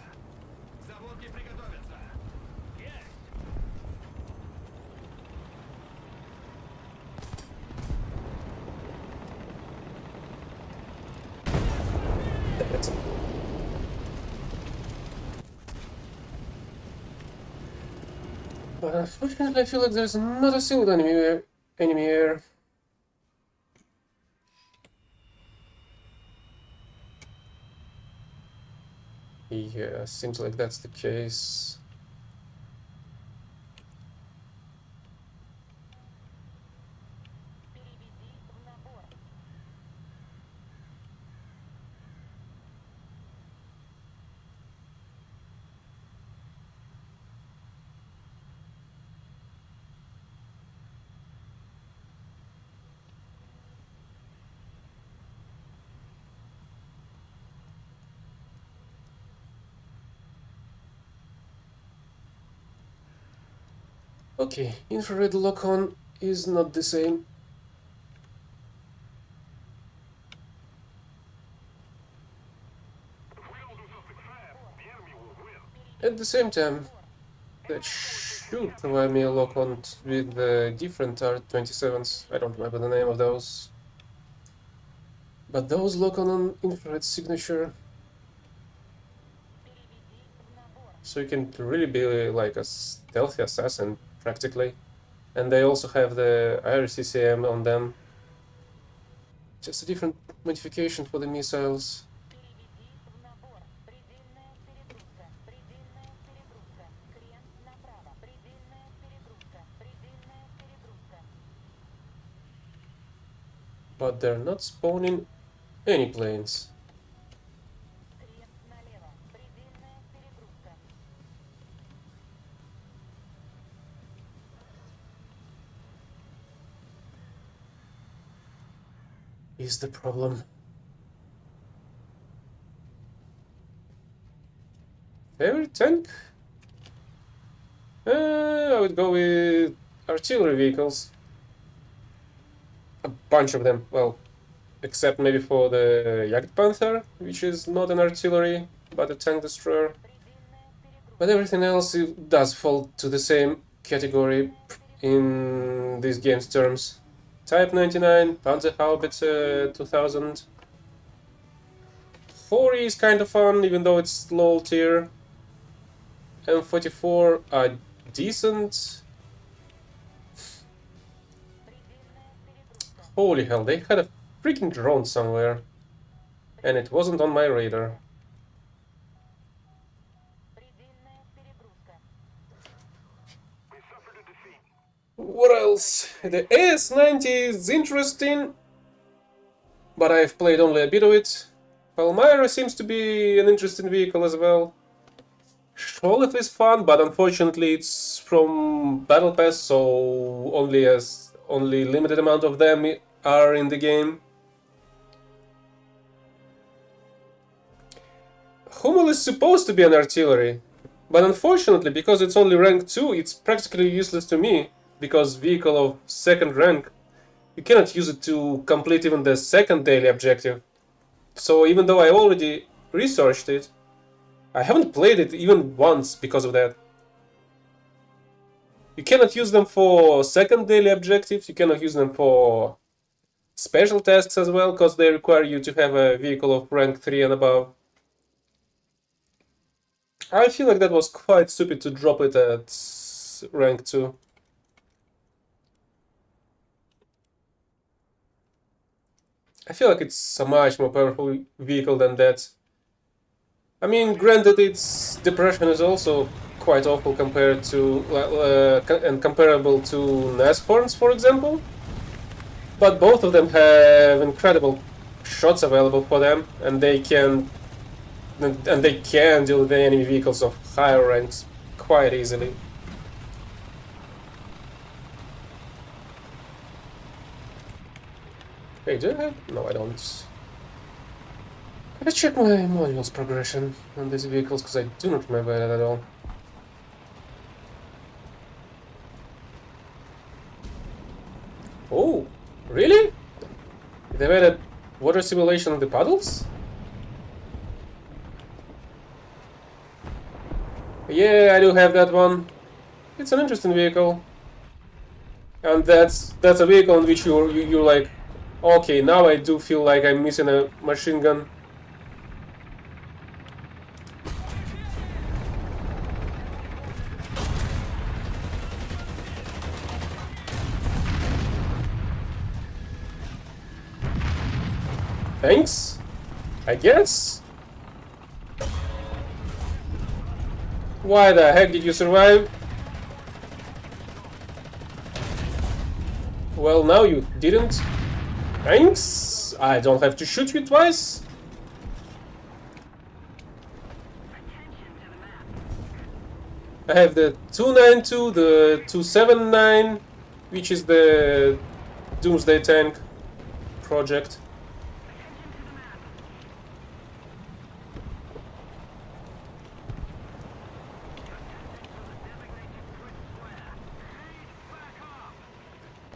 Заводки приготовятся. Есть. That's But unfortunately, I feel like there's not a single enemy here. Yeah, seems like that's the case. Переведи в набор. Okay, infrared lock-on is not the same. At the same time, that should provide me a lock-on with the different R27s. I don't remember the name of those. But those lock-on on infrared signature, so you can really be like a stealthy assassin, practically. And they also have the IRCCM on them. Just a different modification for the missiles. Переведи в набор. Предельная перегрузка. Предельная перегрузка. Крен направо. Предельная перегрузка. Предельная перегрузка. But they're not spawning any planes. Крен налево. Предельная перегрузка. Is the problem. Favorite tank? I would go with artillery vehicles. A bunch of them. Well, except maybe for the Jagdpanther, which is not an artillery, but a tank destroyer. But everything else does fall to the same category in these game's terms. Type 99, Panzerhaubitze 2000. 40 is kind of fun, even though it's low tier. M44 are decent. Holy hell, they had a freaking drone somewhere. And it wasn't on my radar. Предельная перегрузка. What else? The AS-90 is interesting, but I've played only a bit of it. Palmyra seems to be an interesting vehicle as well. Sholith is fun, but unfortunately it's from Battle Pass, so only limited amount of them are in the game. Hummel is supposed to be an artillery, but unfortunately, because it's only rank 2, it's practically useless to me, because vehicle of second rank, you cannot use it to complete even the second daily objective. So even though I already researched it, I haven't played it even once because of that. You cannot use them for second daily objectives, you cannot use them for special tasks as well, because they require you to have a vehicle of rank 3 and above. I feel like that was quite stupid to drop it at rank 2. I feel like it's a much more powerful vehicle than that. I mean, granted, its depression is also quite awful compared to and comparable to Nashorns, for example. But both of them have incredible shots available for them, and they can deal with the enemy vehicles of higher ranks quite easily. Hey, do I have? No, I don't. Let's check my modules progression on these vehicles, because I do not remember it at all. Oh, really? They've added water simulation of the puddles? Yeah, I do have that one. It's an interesting vehicle. And that's a vehicle in which you're like, okay, now I do feel like I'm missing a machine gun. Thanks, I guess. Why the heck did you survive? Well, now you didn't. Thanks. I don't have to shoot you twice. I have the 292, the 279, which is the Doomsday Tank project.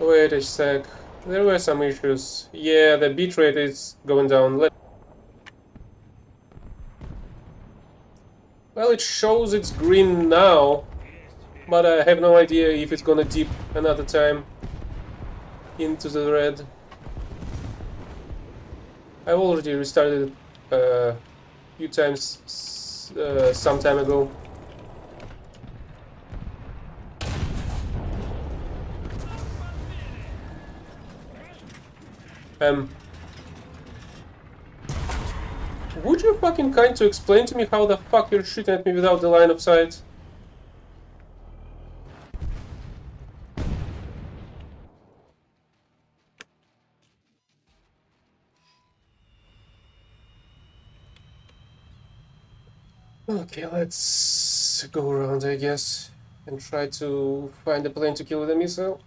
Wait a sec. There were some issues. Yeah, the bitrate is going down. Well, it shows it's green now, but I have no idea if it's gonna dip another time into the red. I've already restarted it a few times some time ago. Would you fucking kind to explain to me how the fuck you're shooting at me without the line of sight? Okay, let's go around, I guess, and try to find a plane to kill with a missile.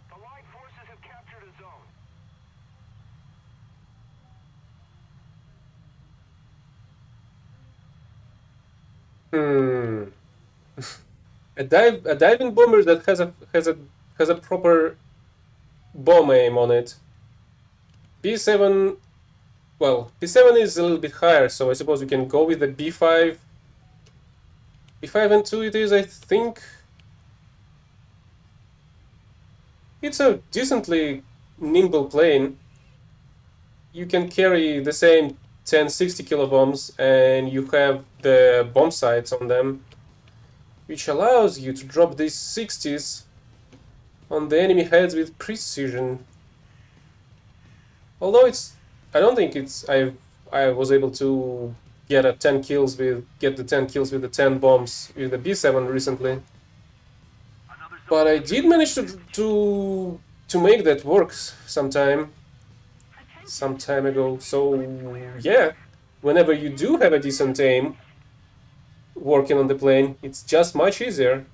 The Allied forces have captured a zone. A diving bomber that has a proper bomb aim on it. B7, well, B7 is a little bit higher, so I suppose we can go with the B5. B5 and 2 it is, I think. It's a decently nimble plane. You can carry the same 1060 kilobombs, and you have the bomb sights on them, which allows you to drop these 60s on the enemy heads with precision. Although I don't think I was able to get the 10 kills with the 10 bombs with the B7 recently. But I did manage to make that work some time ago. So yeah, whenever you do have a decent aim working on the plane, it's just much easier.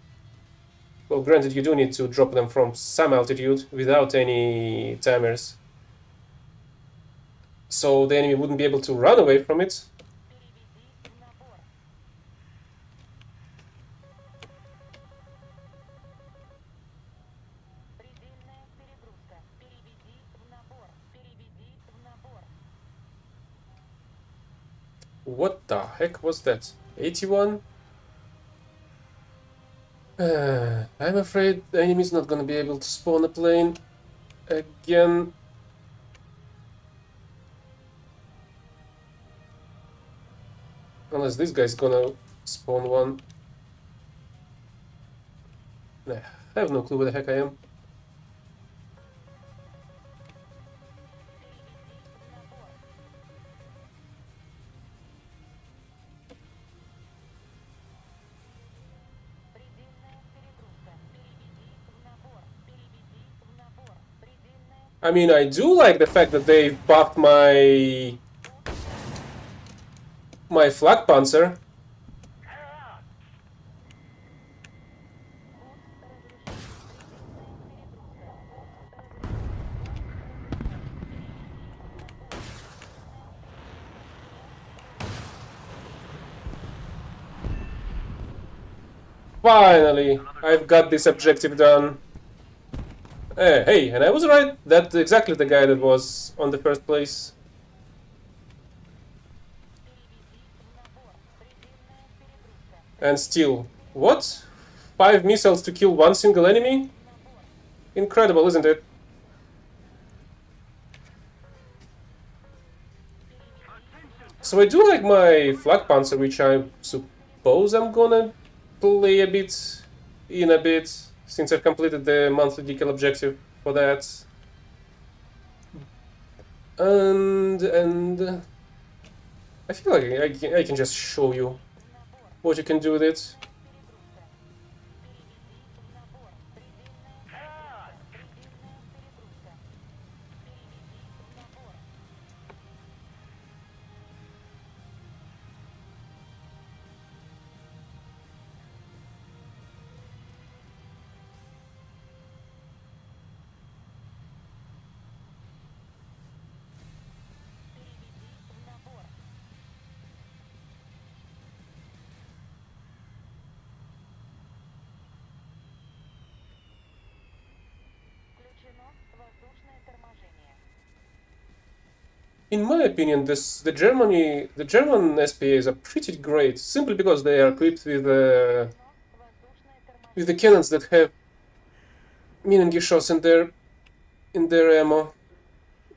Well, granted, you do need to drop them from some altitude without any timers, so the enemy wouldn't be able to run away from it. What the heck was that? 81? I'm afraid the enemy's not gonna be able to spawn a plane again. Unless this guy's gonna spawn one. Nah, I have no clue where the heck I am. I mean, I do like the fact that they buffed my flak panzer. Finally, I've got this objective done. Hey, and I was right. That's exactly the guy that was on the first place. And still, what? 5 missiles to kill one single enemy? Incredible, isn't it? So I do like my flak panzer, which I suppose I'm gonna play a bit, since I've completed the monthly decal objective for that. And I feel like I can just show you what you can do with it. Включено воздушное торможение. In my opinion, the German SPAs are pretty great, simply because they are equipped Воздушное with the торможение. cannons that have Minengeschoss in their ammo.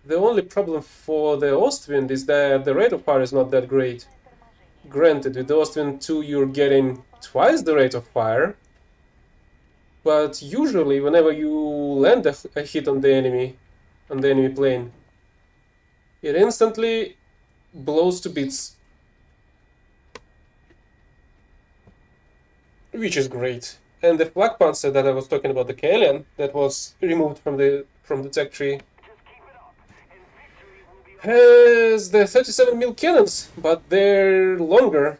The only problem for the Ostwind is that the rate of fire is not that great. Торможение. Granted, with the Ostwind 2 you're getting twice the rate of fire, but usually whenever you land a hit on the enemy plane, it instantly blows to bits, which is great. And the Flak Panzer that I was talking about, the Kaelian, that was removed from the tech tree, has the 37mm cannons, but they're longer,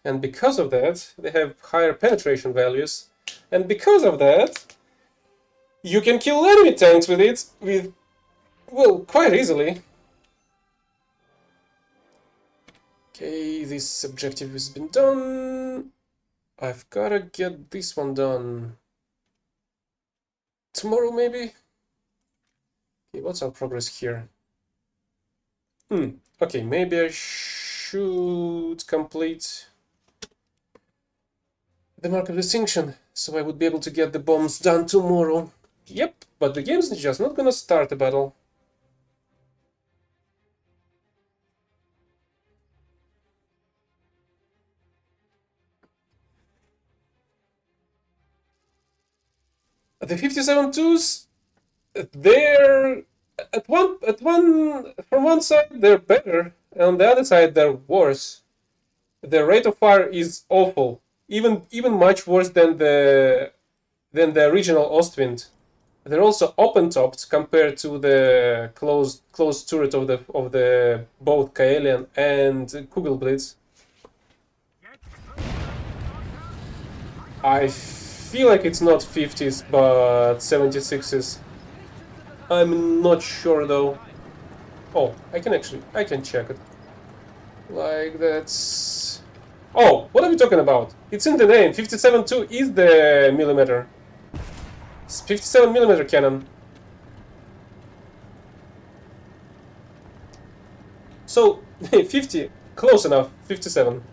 and because of that, they have higher penetration values, and because of that, you can kill enemy tanks with it well, quite easily. Okay, this objective has been done. I've gotta get this one done tomorrow, maybe? Okay, what's our progress here? Okay, maybe I should complete the Mark of Distinction, so I would be able to get the bombs done tomorrow. Yep, but the game's just not gonna start a battle. The 57-2s, they're from one side they're better, and on the other side they're worse. The rate of fire is awful, even much worse than the original Ostwind. They're also open-topped compared to the closed turret of the both Kaelian and Kugelblitz. I feel like it's not 50s, but 76s. I'm not sure though. Oh, I can check it. Like that's... Oh, what are we talking about? It's in the name. 57-2 is the millimeter. It's 57mm cannon. So 50, close enough. 57.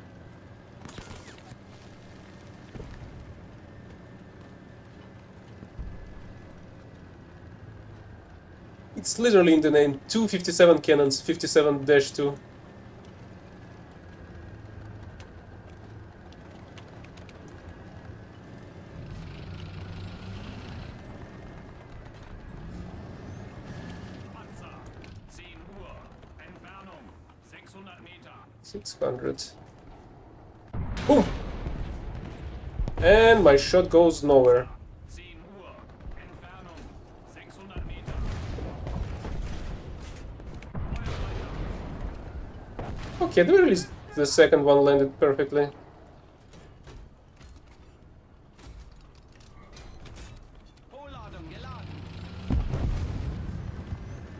It's literally in the name. 257 cannons, 57-2. Panzer, 10 Uhr. Entfernung 600 Meter. 600. Boom! And my shot goes nowhere. 10 Uhr. Entfernung 600 Meter. Okay, at the very least the second one landed perfectly. Vorladung geladen.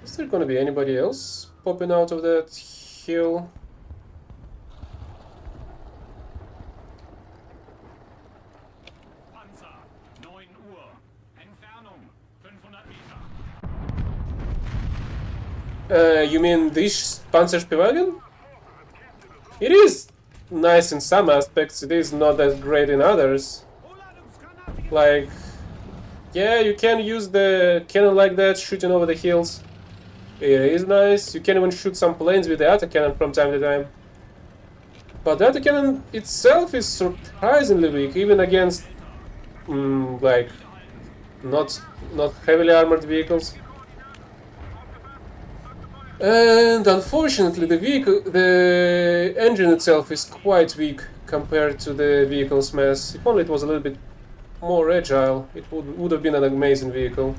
Is there gonna be anybody else popping out of that hill? Panzer, 9 Uhr. Entfernung 500 Meter. You mean this Panzerspielwagen? It is nice in some aspects, it is not as great in others. Vorladungsgranate. Like, yeah, you can use the cannon like that, shooting over the hills. It is nice. You can even shoot some planes with the autocannon from time to time. But the autocannon itself is surprisingly weak, even against, like, not heavily armored vehicles. And unfortunately, the engine itself is quite weak compared to the vehicle's mass. If only it was a little bit more agile, it would have been an amazing vehicle.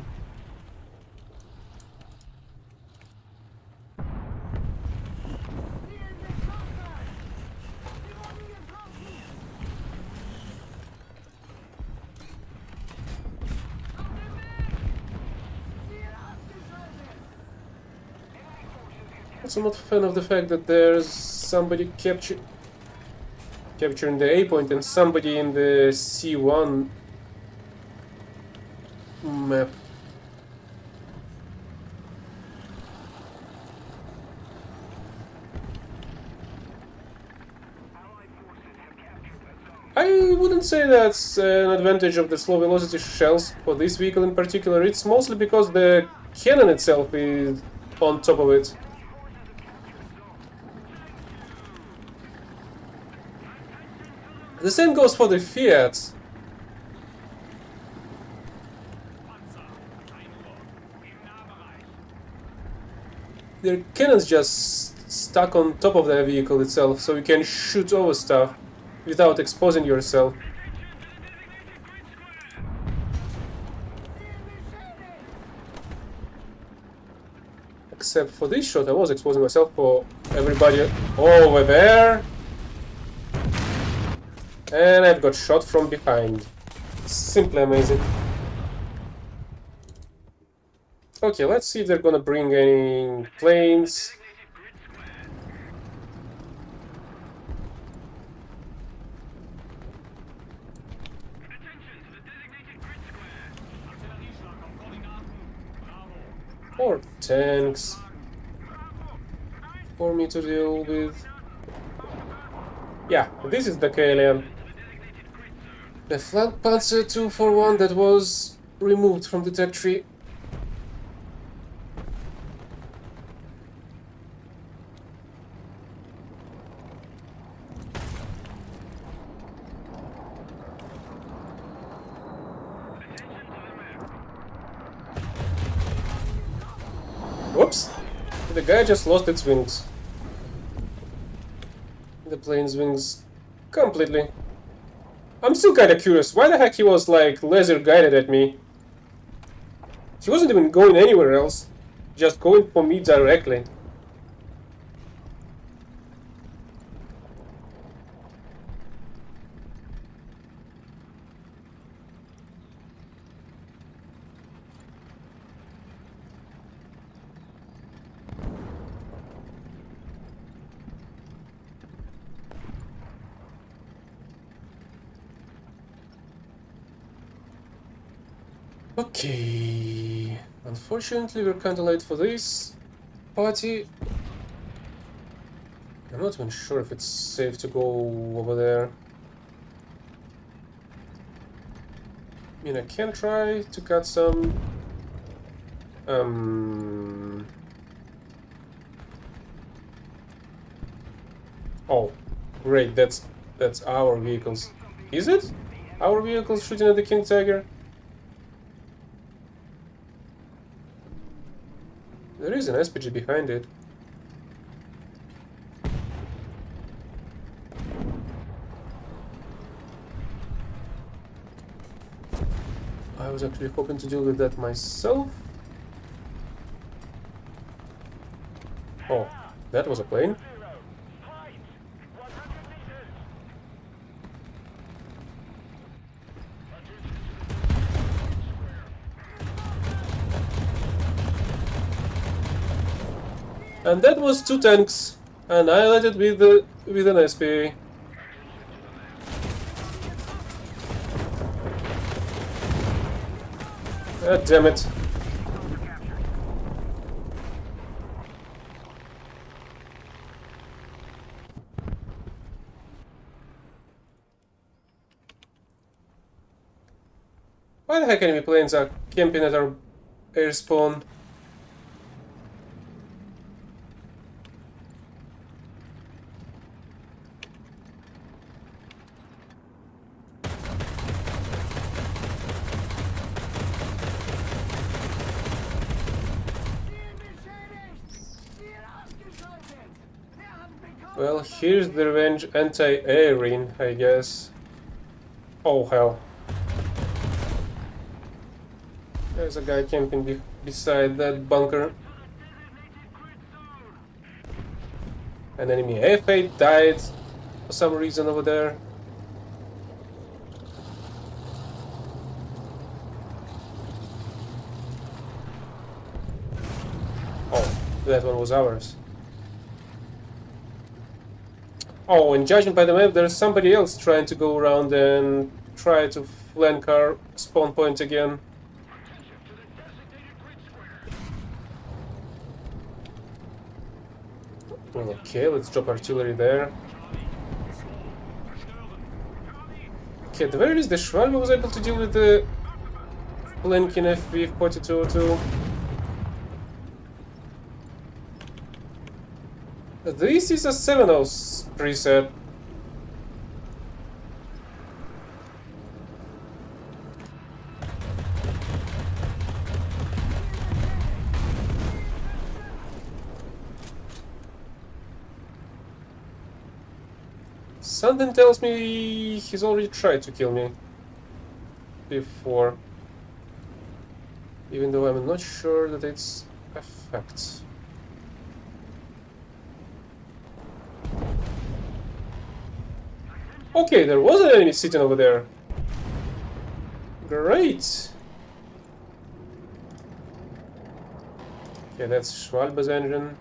Also not a fan of the fact that there's somebody capturing the A point and somebody in the C1 map. I wouldn't say that's an advantage of the slow velocity shells for this vehicle in particular. It's mostly because the cannon itself is on top of it. The same goes for the Fiat. Their cannons just stuck on top of the vehicle itself, so you can shoot over stuff without exposing yourself. Except for this shot, I was exposing myself for everybody over there. And I've got shot from behind. Simply amazing. Okay, let's see if they're gonna bring any planes. Or tanks for me to deal with. Yeah, this is the KLM. The flank Panzer 241 that was removed from the tech tree. Whoops! The guy just lost its wings. The plane's wings completely. I'm still kinda curious, why the heck he was like laser guided at me? He wasn't even going anywhere else, just going for me directly. Okay, unfortunately we're kinda late for this party. I'm not even sure if it's safe to go over there. I mean, I can try to cut some... Oh, great, that's our vehicles. Is it? Our vehicles shooting at the King Tiger? There is an SPG behind it. I was actually hoping to deal with that myself. Oh, that was a plane. And that was 2 tanks, annihilated with an SPA. God damn it. Why the heck enemy planes are camping at our air spawn? Well, here's the revenge anti-airing, I guess. Oh hell. There's a guy camping beside that bunker. An enemy F8 died for some reason over there. Oh, that one was ours. Oh, and judging by the map, there's somebody else trying to go around and try to flank our spawn point again. Well, okay, let's drop artillery there. Okay, at the very least, the Schwalbe was able to deal with the flanking FV 4202. This is a 7-0 preset. Something tells me he's already tried to kill me before, even though I'm not sure that it's a fact. Okay, there was an enemy sitting over there. Great. Okay, that's Schwalbe's engine.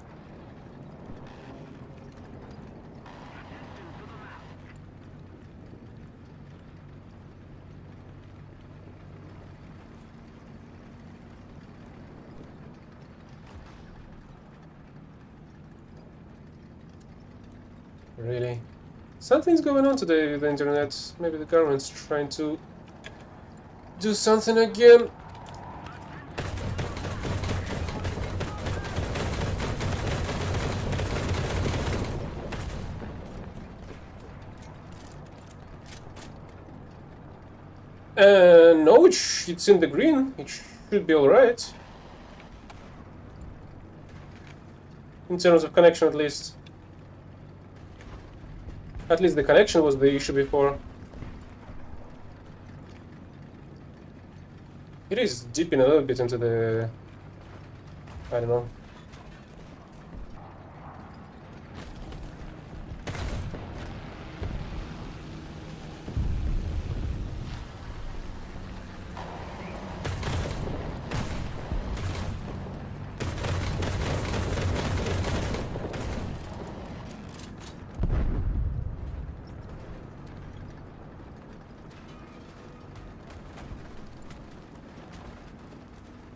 Really? Something's going on today with the internet. Maybe the government's trying to do something again. No, it's in the green. It should be alright. In terms of connection, at least. At least the connection was the issue before. It is dipping a little bit into the... I don't know.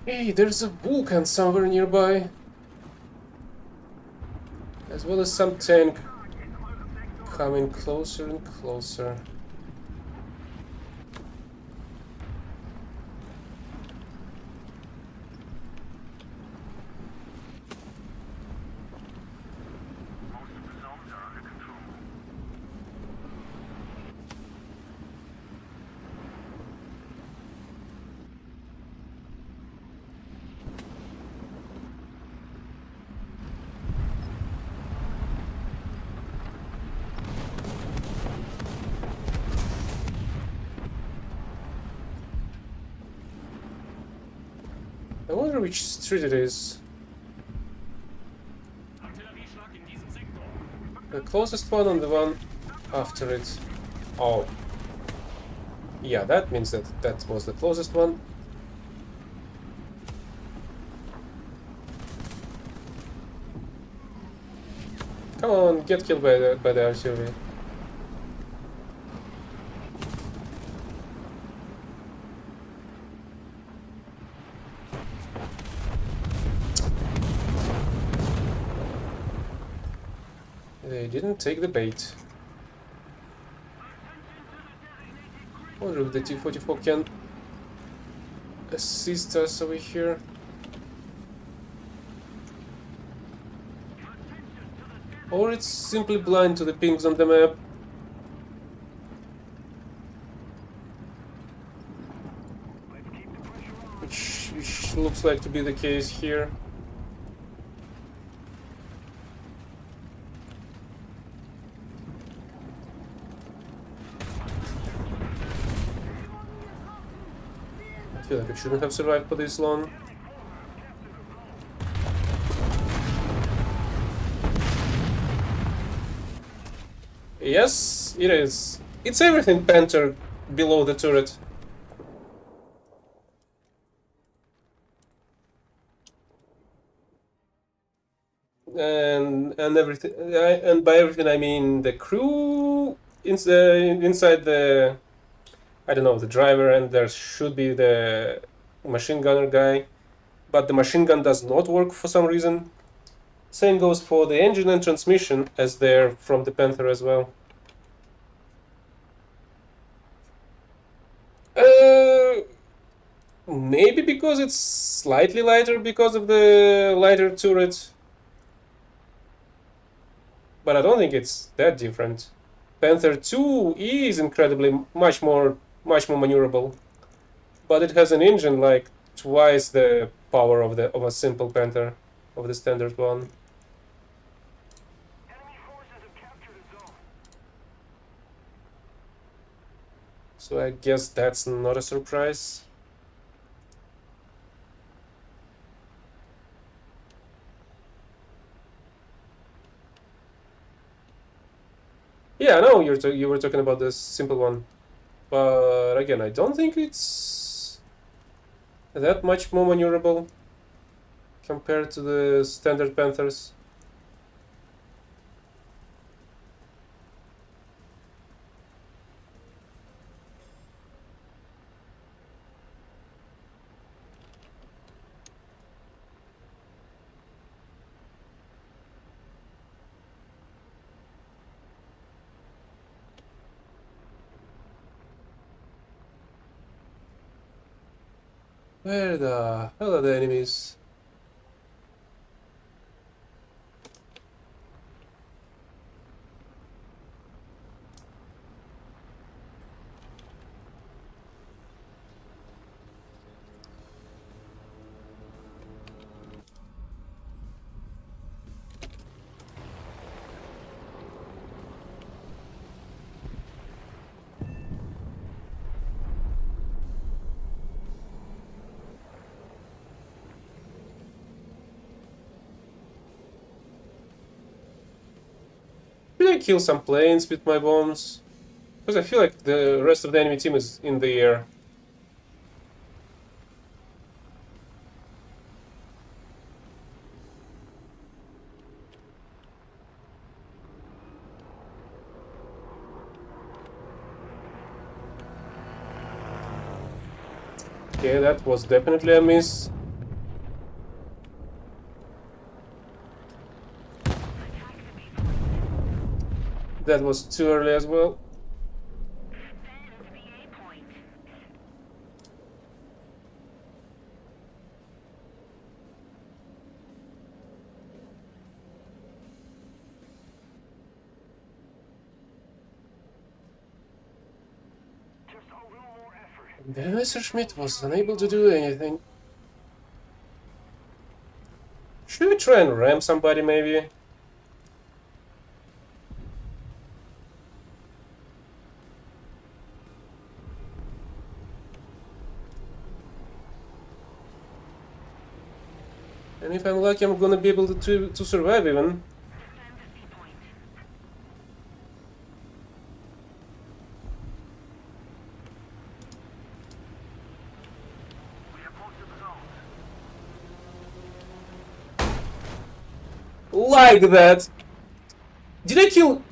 Hey, there's a Vulcan somewhere nearby. As well as some tank coming closer and closer. I wonder which street it is. Artillerieschlag in diesem Sektor. The closest one and the one after it. Oh. Yeah, that means that that was the closest one. Come on, get killed by the artillery. They didn't take the bait. Wonder if the T-44 can assist us over here. Or it's simply blind to the pings on the map. Which looks like to be the case here. feel like it shouldn't have survived for this long. Yes, it is. It's everything Panther below the turret. And everything, and by everything I mean the crew inside the, I don't know, the driver, and there should be the machine gunner guy, but the machine gun does not work for some reason. Same goes for the engine and transmission, as they're from the Panther as well. Maybe because it's slightly lighter because of the lighter turret, but I don't think it's that different. Panther 2 is incredibly much more maneuverable, but it has an engine like twice the power of a simple Panther, of the standard one. Enemy forces have captured a zone. So I guess that's not a surprise. Yeah, I know you were talking about the simple one, but again, I don't think it's that much more maneuverable compared to the standard Panthers. Where the hell are the enemies? Did I kill some planes with my bombs? Because I feel like the rest of the enemy team is in the air. Okay, that was definitely a miss. That was too early as well. Defend the A point. Just a little more effort. The Messerschmitt was unable to do anything. Should we try and ram somebody, maybe? And if I'm lucky, I'm gonna be able to survive even. Defend the C point. We have most of the zone. Like that! Did I kill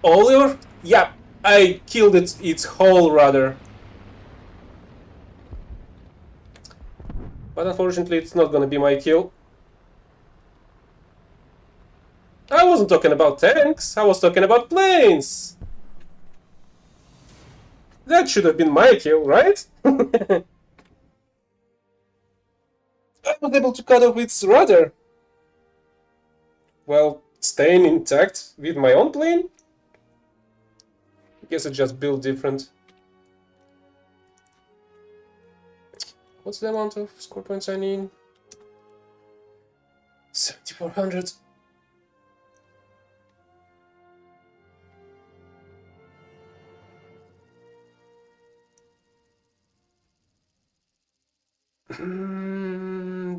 Oliver? Yeah, I killed its whole rudder. But unfortunately, it's not gonna be my kill. I wasn't talking about tanks, I was talking about planes! That should have been my kill, right? I was able to cut off its rudder. Well, staying intact with my own plane? I guess it just built different. What's the amount of score points I need? 7,400.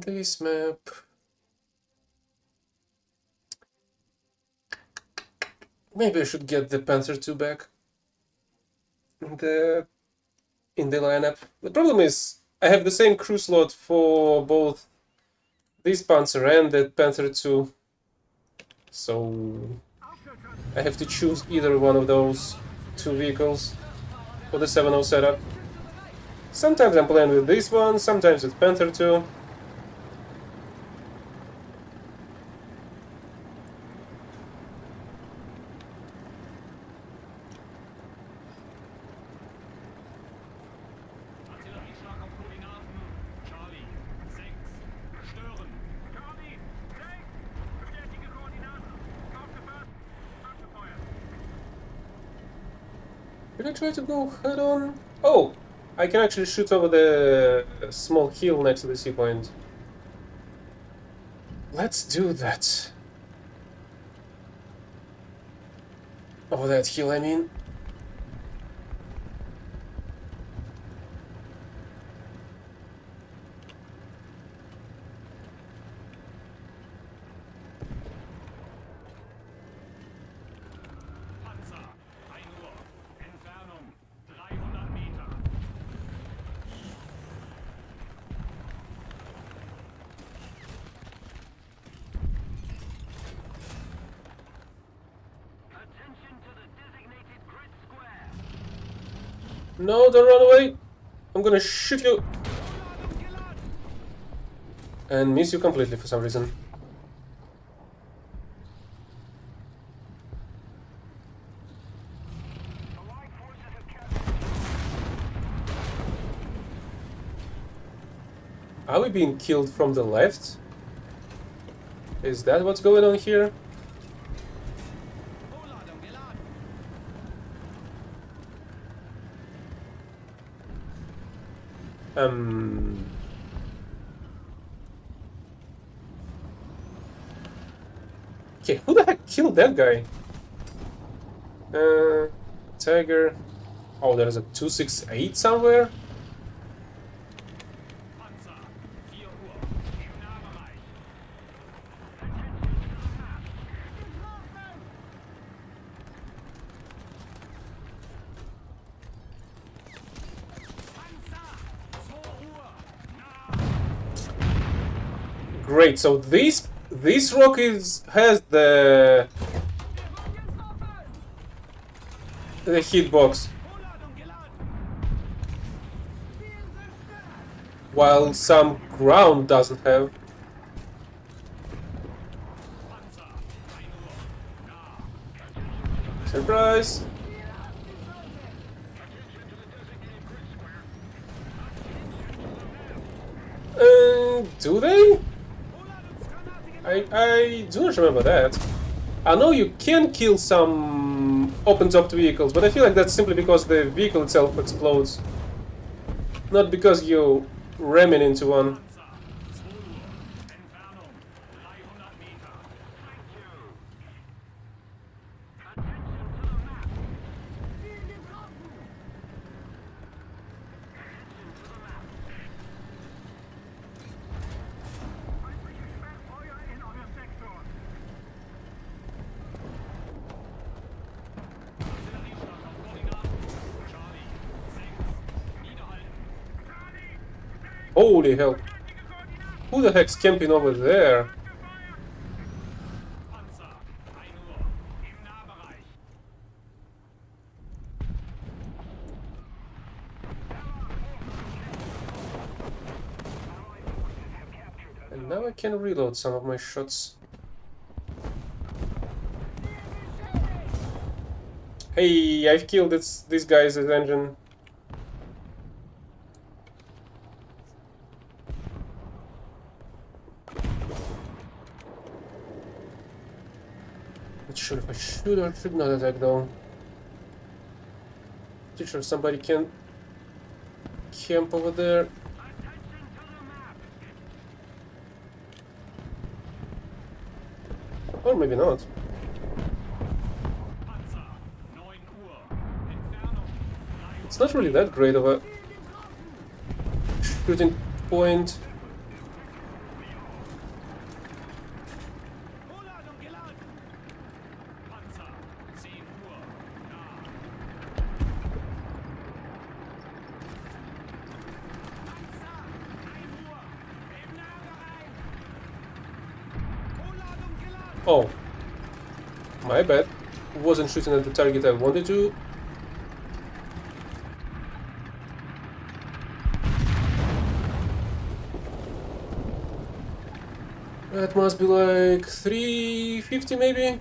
this map. Maybe I should get the Panther 2 back in the lineup. The problem is I have the same crew slot for both this Panzer and the Panther 2, so I have to choose either one of those two vehicles for the 7.0 setup. Sometimes I'm playing with this one, sometimes with Panther 2. Artillerieschlag auf Koordinaten. Charlie 6. Stören. Charlie 6. Bestätige Koordinaten. Aufgefasst. Abgefeuert. Did I try to go head on? Oh! I can actually shoot over the small hill next to the sea point. Let's do that. Over that hill, I mean. Panzer 1 Uhr. Entfernung 300 Meter. Attention to the designated grid square. No, don't run away! I'm gonna shoot you! And miss you completely for some reason. Allied forces have captured. Are we being killed from the left? Is that what's going on here? Vorladung geladen. Okay, who the heck killed that guy? Tiger. Oh, there's a 268 somewhere? Panzer 4 Uhr. Im Nahbereich. Panzer 2 Uhr. Nah. Great, so this rock has the hitbox, Vorladung geladen. while some ground doesn't have. Panzer 1 Uhr. Nah. Surprise! Do they? I do not remember that. I know you can kill some open-topped vehicles, but I feel like that's simply because the vehicle itself explodes. Not because you ram it into one. Panzer 2 Uhr. Entfernung 300 Meter. Thank you. Attention to the map. Attention to the map. Feindliches Sperrfeuer in eurem Sektor. Artillerieschlag auf Koordinaten. Charlie 6. Niederhalten. Charlie 6. Holy hell! Bestätige Koordinaten. Who the heck's camping over there? Panzer 1 Uhr. Im Nahbereich. Allied forces have captured a And now I can reload some of my shots. Hey, I've killed this guy's engine. Not sure if I should or should not attack though. Pretty sure somebody can camp over there. Attention to the map. Or maybe not. Panzer 9 Uhr. Entfernung 300 It's not really that great of a shooting point. Oh, my bad. Wasn't shooting at the target I wanted to. That must be like 350 maybe?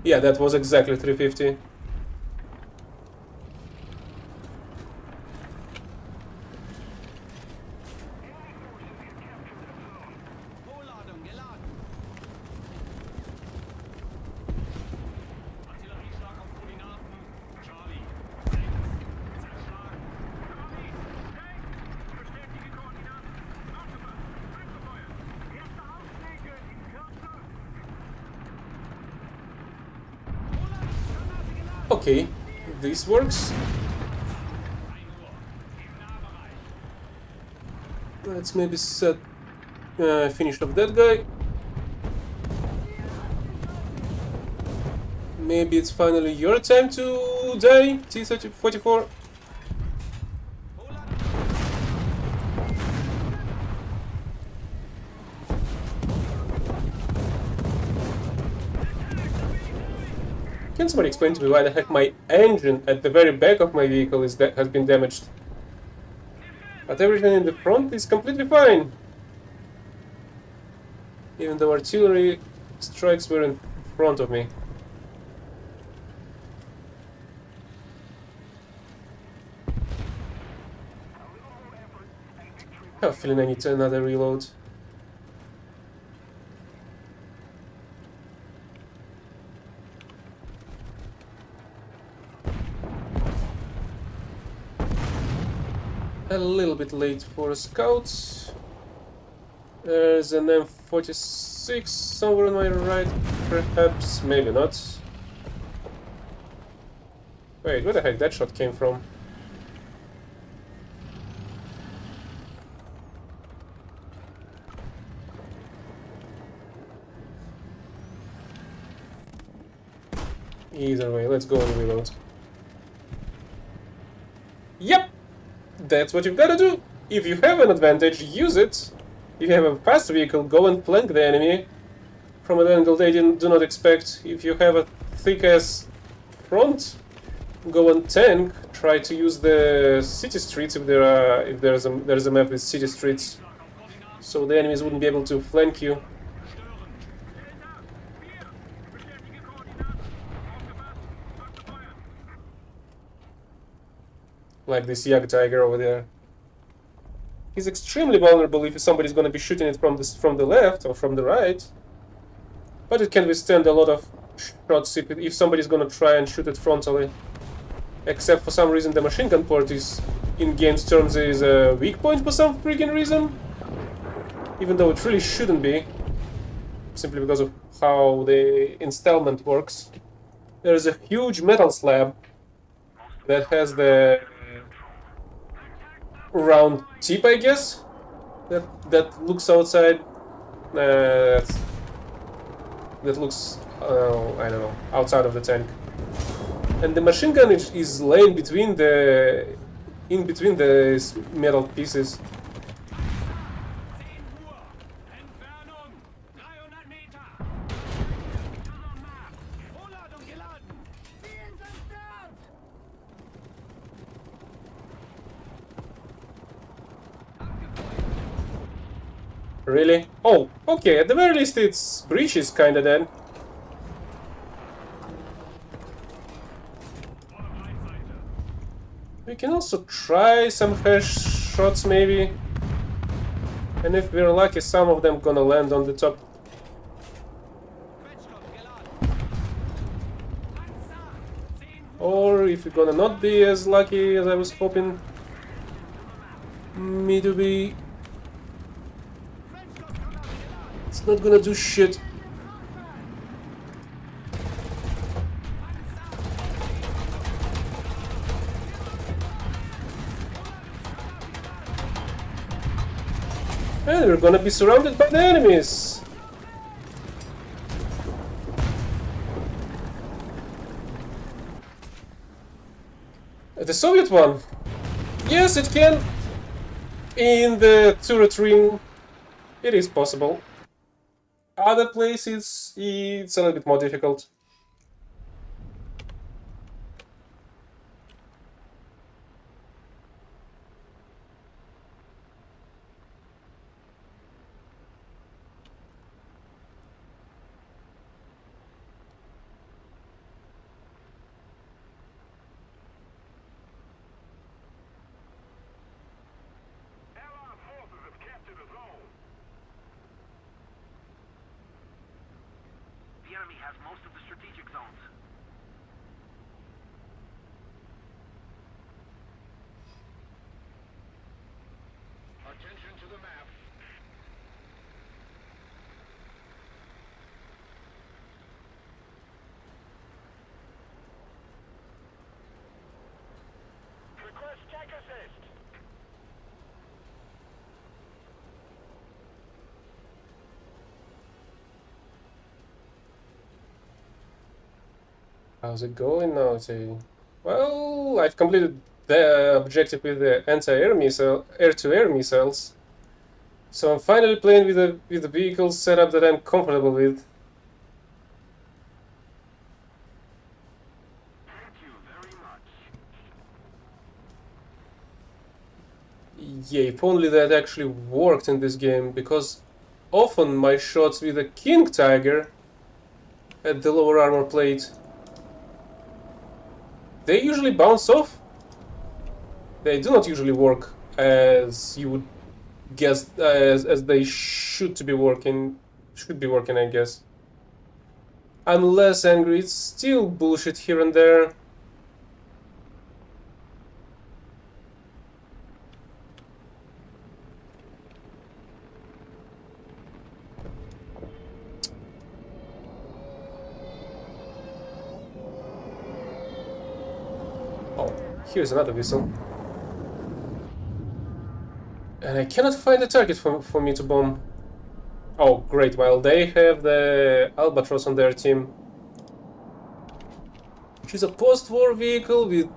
Yeah, that was exactly 350. Vorladung geladen. Artillerieschlag auf Koordinaten. Charlie. 6. Zerschlagen. Charlie. 6. Bestätige Koordinaten. Artemis. Feindbefeuer. Erste Aufschläge in Kürze. Vorladungsgranate geladen. Okay, this works. 1 Uhr. Im Nahbereich. Let's maybe set finish off that guy. Maybe it's finally your time to die, T-44. Can somebody explain to me why the heck my engine at the very back of my vehicle has been damaged? But everything in the front is completely fine. Even though artillery strikes were in front of me. I have a feeling I need another reload. A little bit late for scouts. There's an M46 somewhere on my right, perhaps, maybe not. Wait, where the heck that shot came from? Either way, let's go and reload. Yep! That's what you've gotta do! If you have an advantage, use it! If you have a fast vehicle, go and flank the enemy from an angle they do not expect. If you have a thick-ass front, go and tank. Try to use the city streets if there's a map with city streets, so the enemies wouldn't be able to flank you. Like this young tiger over there. He's extremely vulnerable if somebody's going to be shooting it from the left or from the right. But it can withstand a lot of shots if somebody's going to try and shoot it frontally. Except for some reason the machine gun port is, in game's terms, is a weak point for some freaking reason. Even though it really shouldn't be. Simply because of how the installment works. There's a huge metal slab that has the round tip, I guess, that looks outside. That looks, I don't know, outside of the tank. And the machine gun is laying between in between the metal pieces. 10 Uhr. Entfernung 300 Meter. Vorladung geladen. Ziel zerstört. Really? Oh, okay, at the very least its breach is kinda dead. We can also try some hash shots maybe. And if we're lucky, some of them gonna land on the top. Quetschkopf geladen. Panzer. 10 Uhr. Or if we're gonna not be as lucky as I was hoping me to be, Quetschkopfgranate geladen. it's not gonna do shit. And we're gonna be surrounded by the enemies. The Soviet one. Yes, it can. In the turret ring, it is possible. Other places, it's a little bit more difficult. Allied forces have captured a zone. The enemy has most of the strategic zones. Attention to the map. Request tank assist. How's it going now, Tay? Well, I've completed the objective with the anti-air missile, air-to-air missiles. So I'm finally playing with the vehicle setup that I'm comfortable with. Thank you very much. Yeah, if only that actually worked in this game, because often my shots with the King Tiger at the lower armor plate, they usually bounce off. They do not usually work as you would guess, as they should be working, I guess. I'm less angry, it's still bullshit here and there. Oh, here's another whistle. And I cannot find a target for me to bomb. Oh, great, while they have the Albatross on their team. Which is a post-war vehicle with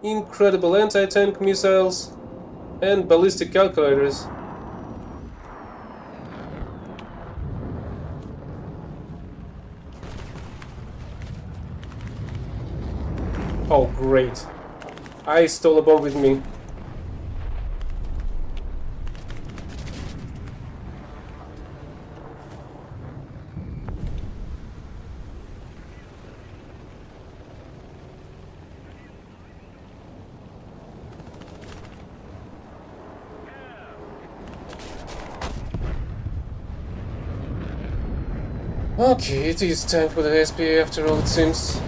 incredible anti-tank missiles and ballistic calculators. Oh, great. I stole a bomb with me. Okay, it is time for the SP after all, it seems.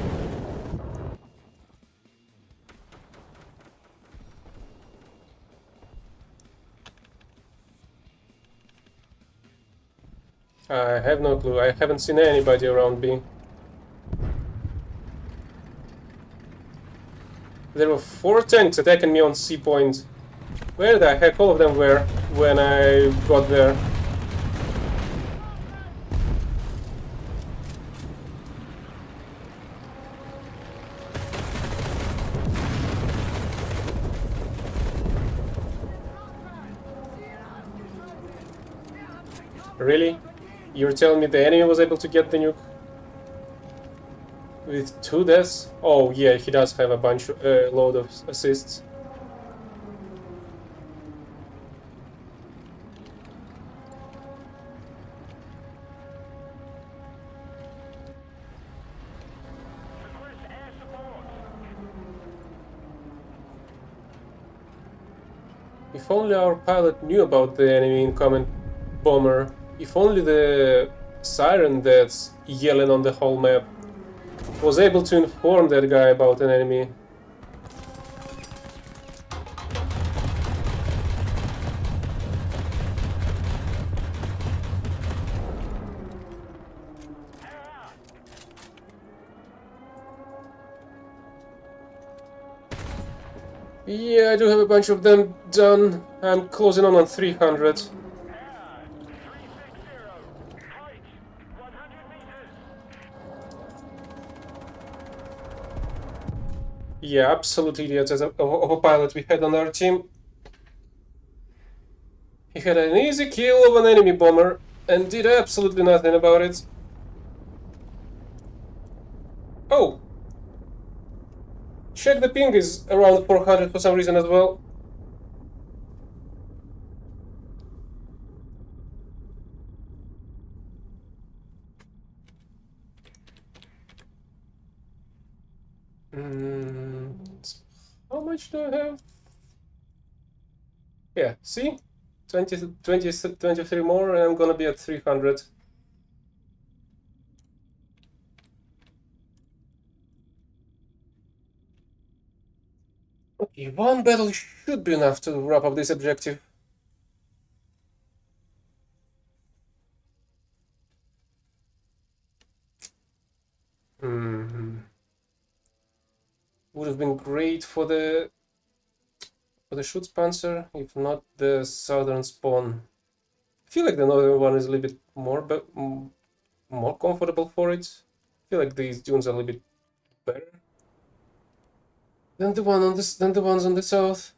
I have no clue. I haven't seen anybody around B. There were 4 tanks attacking me on C point. Where the heck all of them were when I got there? Really? You're telling me the enemy was able to get the nuke? With 2 deaths? Oh yeah, he does have a load of assists. Request air support. If only our pilot knew about the enemy incoming bomber. If only the siren that's yelling on the whole map was able to inform that guy about an enemy. Yeah, I do have a bunch of them done. I'm closing on 300. 360. Height 100 meters. Yeah, absolute idiot of a pilot we had on our team. He had an easy kill of an enemy bomber and did absolutely nothing about it. Oh! Check the ping is around 400 for some reason as well. How much do I have? Yeah, see? 23 more and I'm gonna be at 300. Okay, one battle should be enough to wrap up this objective. Would have been great for the Schutzpanzer, if not the southern spawn. I feel like the northern one is a little bit more comfortable for it. I feel like these dunes are a little bit better than the ones on the south.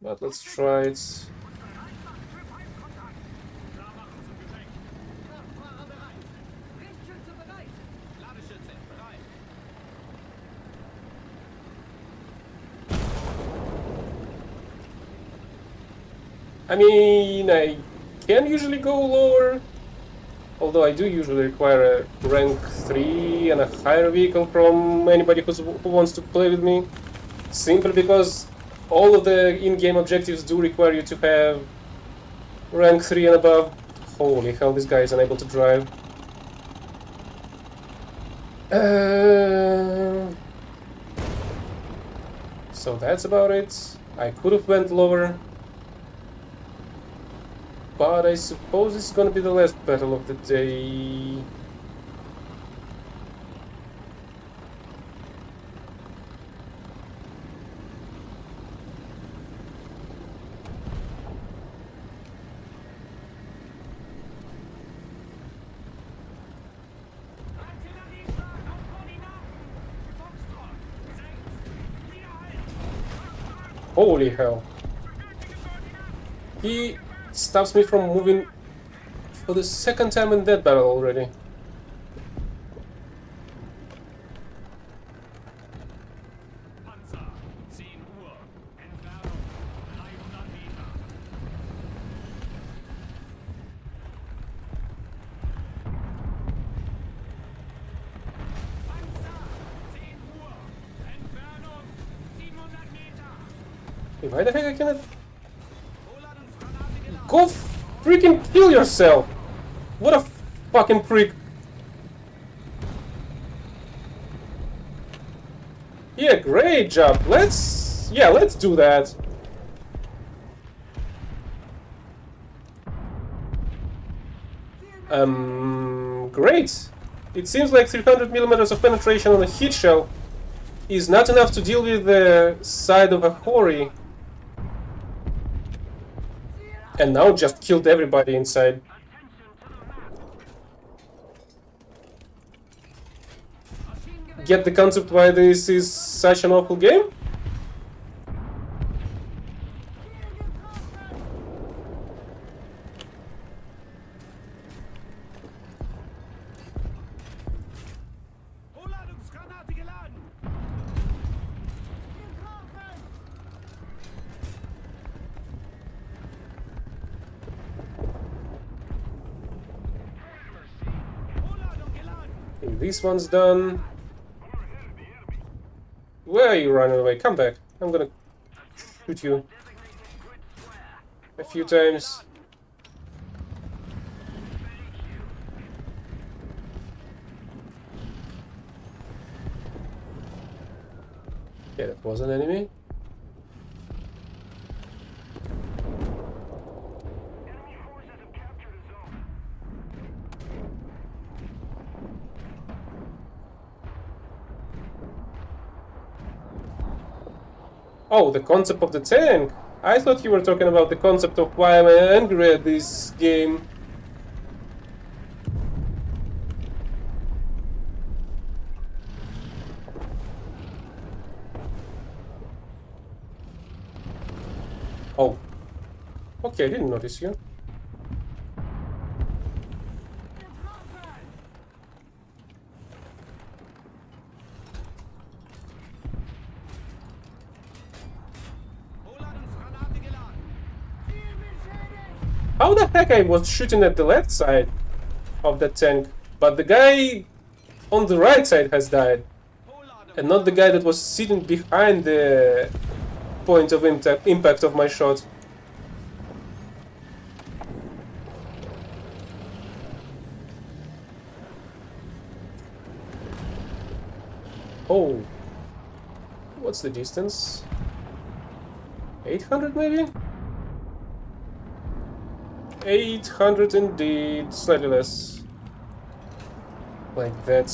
But let's try it. Klar machen zum Geschenk. Kraftfahrer bereit. Richtschütze bereit. Ladeschütze bereit. I mean, I can usually go lower, although I do usually require a rank 3 and a higher vehicle from anybody who wants to play with me, simply because all of the in-game objectives do require you to have rank 3 and above. Holy hell, this guy is unable to drive. So that's about it. I could have went lower, but I suppose it's gonna be the last battle of the day. Artillerieschlag auf Koordinaten. Foxtrot. 6. Wiederhalt. Holy hell. He stops me from moving for the second time in that battle already. Panzer. 10 Uhr. Entfernung 300 Meter. Panzer. 10 Uhr. Entfernung 700 Meter. Hey, why the heck I cannot... Vorladungsgranate geladen. Go freaking kill yourself! What a fucking prick! Yeah, great job. Let's do that. Great. It seems like 300 millimeters of penetration on a heat shell is not enough to deal with the side of a Hori. And now just killed everybody inside. Get the concept why this is such an awful game? Vorladungsgranate geladen. Vorladung geladen. Okay, this one's done. Where are you running away? Come back. I'm gonna shoot you a few times. Okay, that was an enemy. Enemy forces have captured a zone. Oh, the concept of the tank. I thought you were talking about the concept of why am I angry at this game. Oh. Okay, I didn't notice you. How the heck I was shooting at the left side of that tank, but the guy on the right side has died, and not the guy that was sitting behind the point of impact of my shot. Oh, what's the distance? 800 maybe? 800 indeed, slightly less. Like that.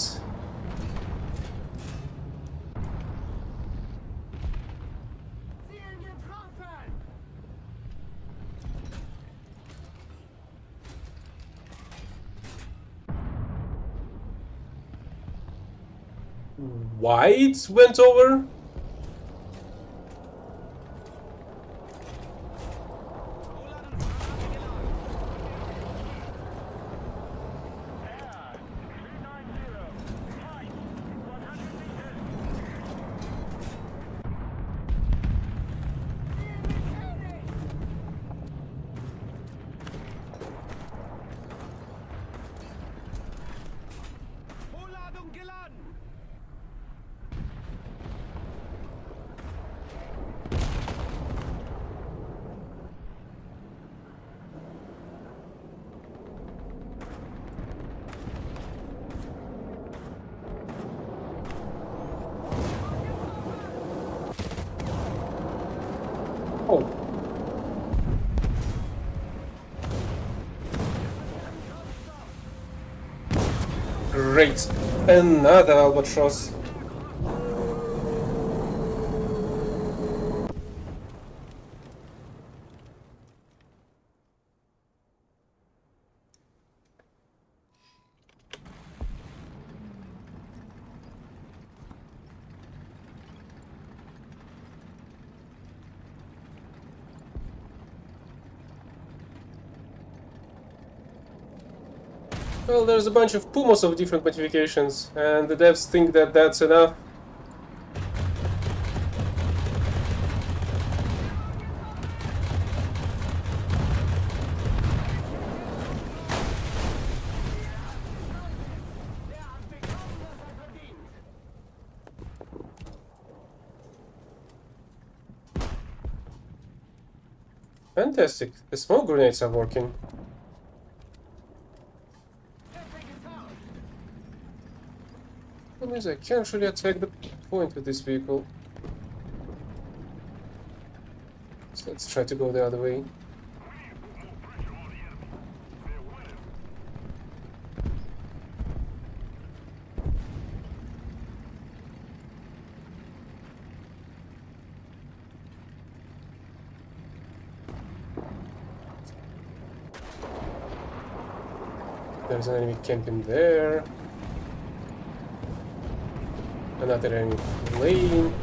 White went over? Vorladung geladen! Oh. Great. Another albatross. Well, there's a bunch of Pumas of different modifications, and the devs think that that's enough. Fantastic. The smoke grenades are working. That means I can't really attack the point with this vehicle. So let's try to go the other way. There's an enemy camping there. Another enemy plane.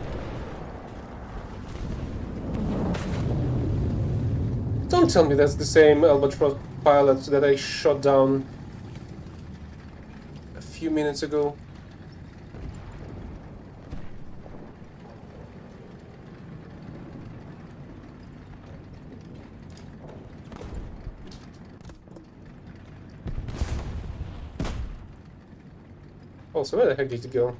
Don't tell me that's the same albatross pilot that I shot down a few minutes ago. Also, where the heck did it go?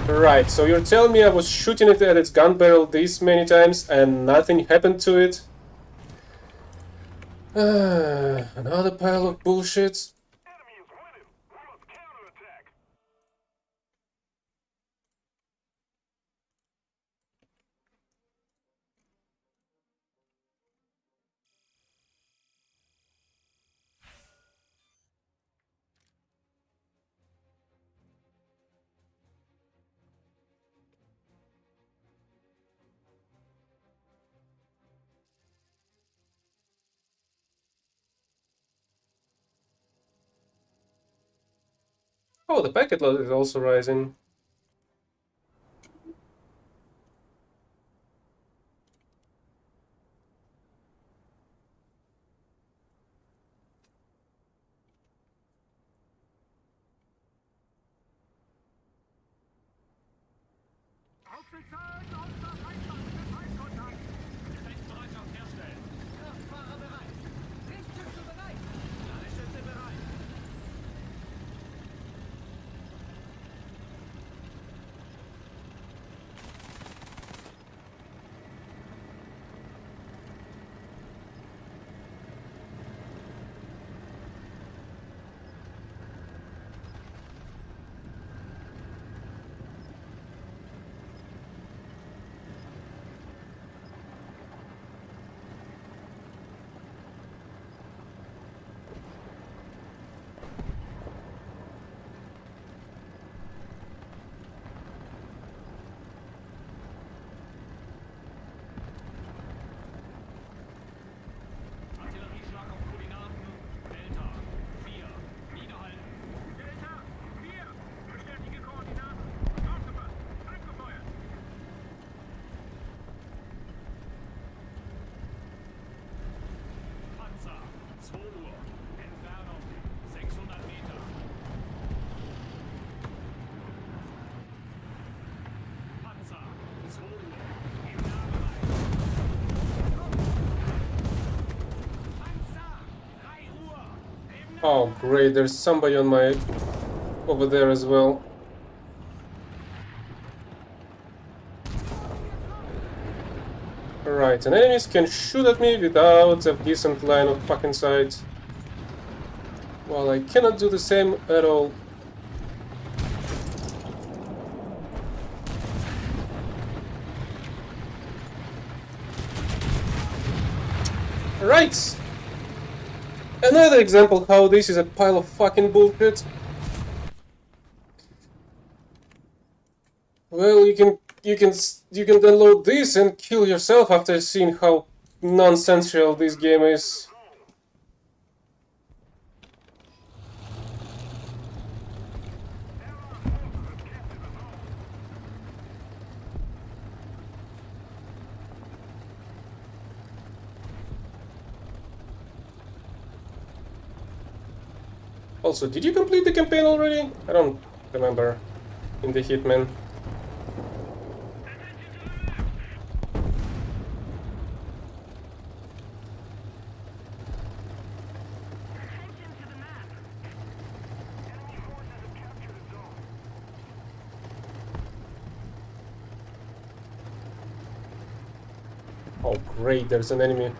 Right, so you're telling me I was shooting it at its gun barrel this many times and nothing happened to it? Another pile of bullshit. Oh, the packet load is also rising. Aufsichtshalten, Beweiskontakt! Gefechtsbereitschaft herstellen! Kraftfahrer bereit! Lichtschütze bereit! Lichtschütze bereit! Artillerieschlag auf Koordinaten Delta 4. Niederhalten. Delta 4. Bestätige Koordinaten. Aufgepasst. Abgefeuert. Panzer 2 Uhr. Entfernung 600 Meter. Panzer 2 Uhr. Im Nahbereich. Panzer 3 Uhr. Im Oh, great, there's somebody on my... over there as well. Right, and enemies can shoot at me without a decent line of fucking sight. Well, I cannot do the same at all. Right! Another example how this is a pile of fucking bullshit. Well, you can download this and kill yourself after seeing how nonsensical this game is. Also, did you complete the campaign already? I don't remember in the Hitman. Attention to the map. Enemy forces have captured a zone. Oh great, there's an enemy.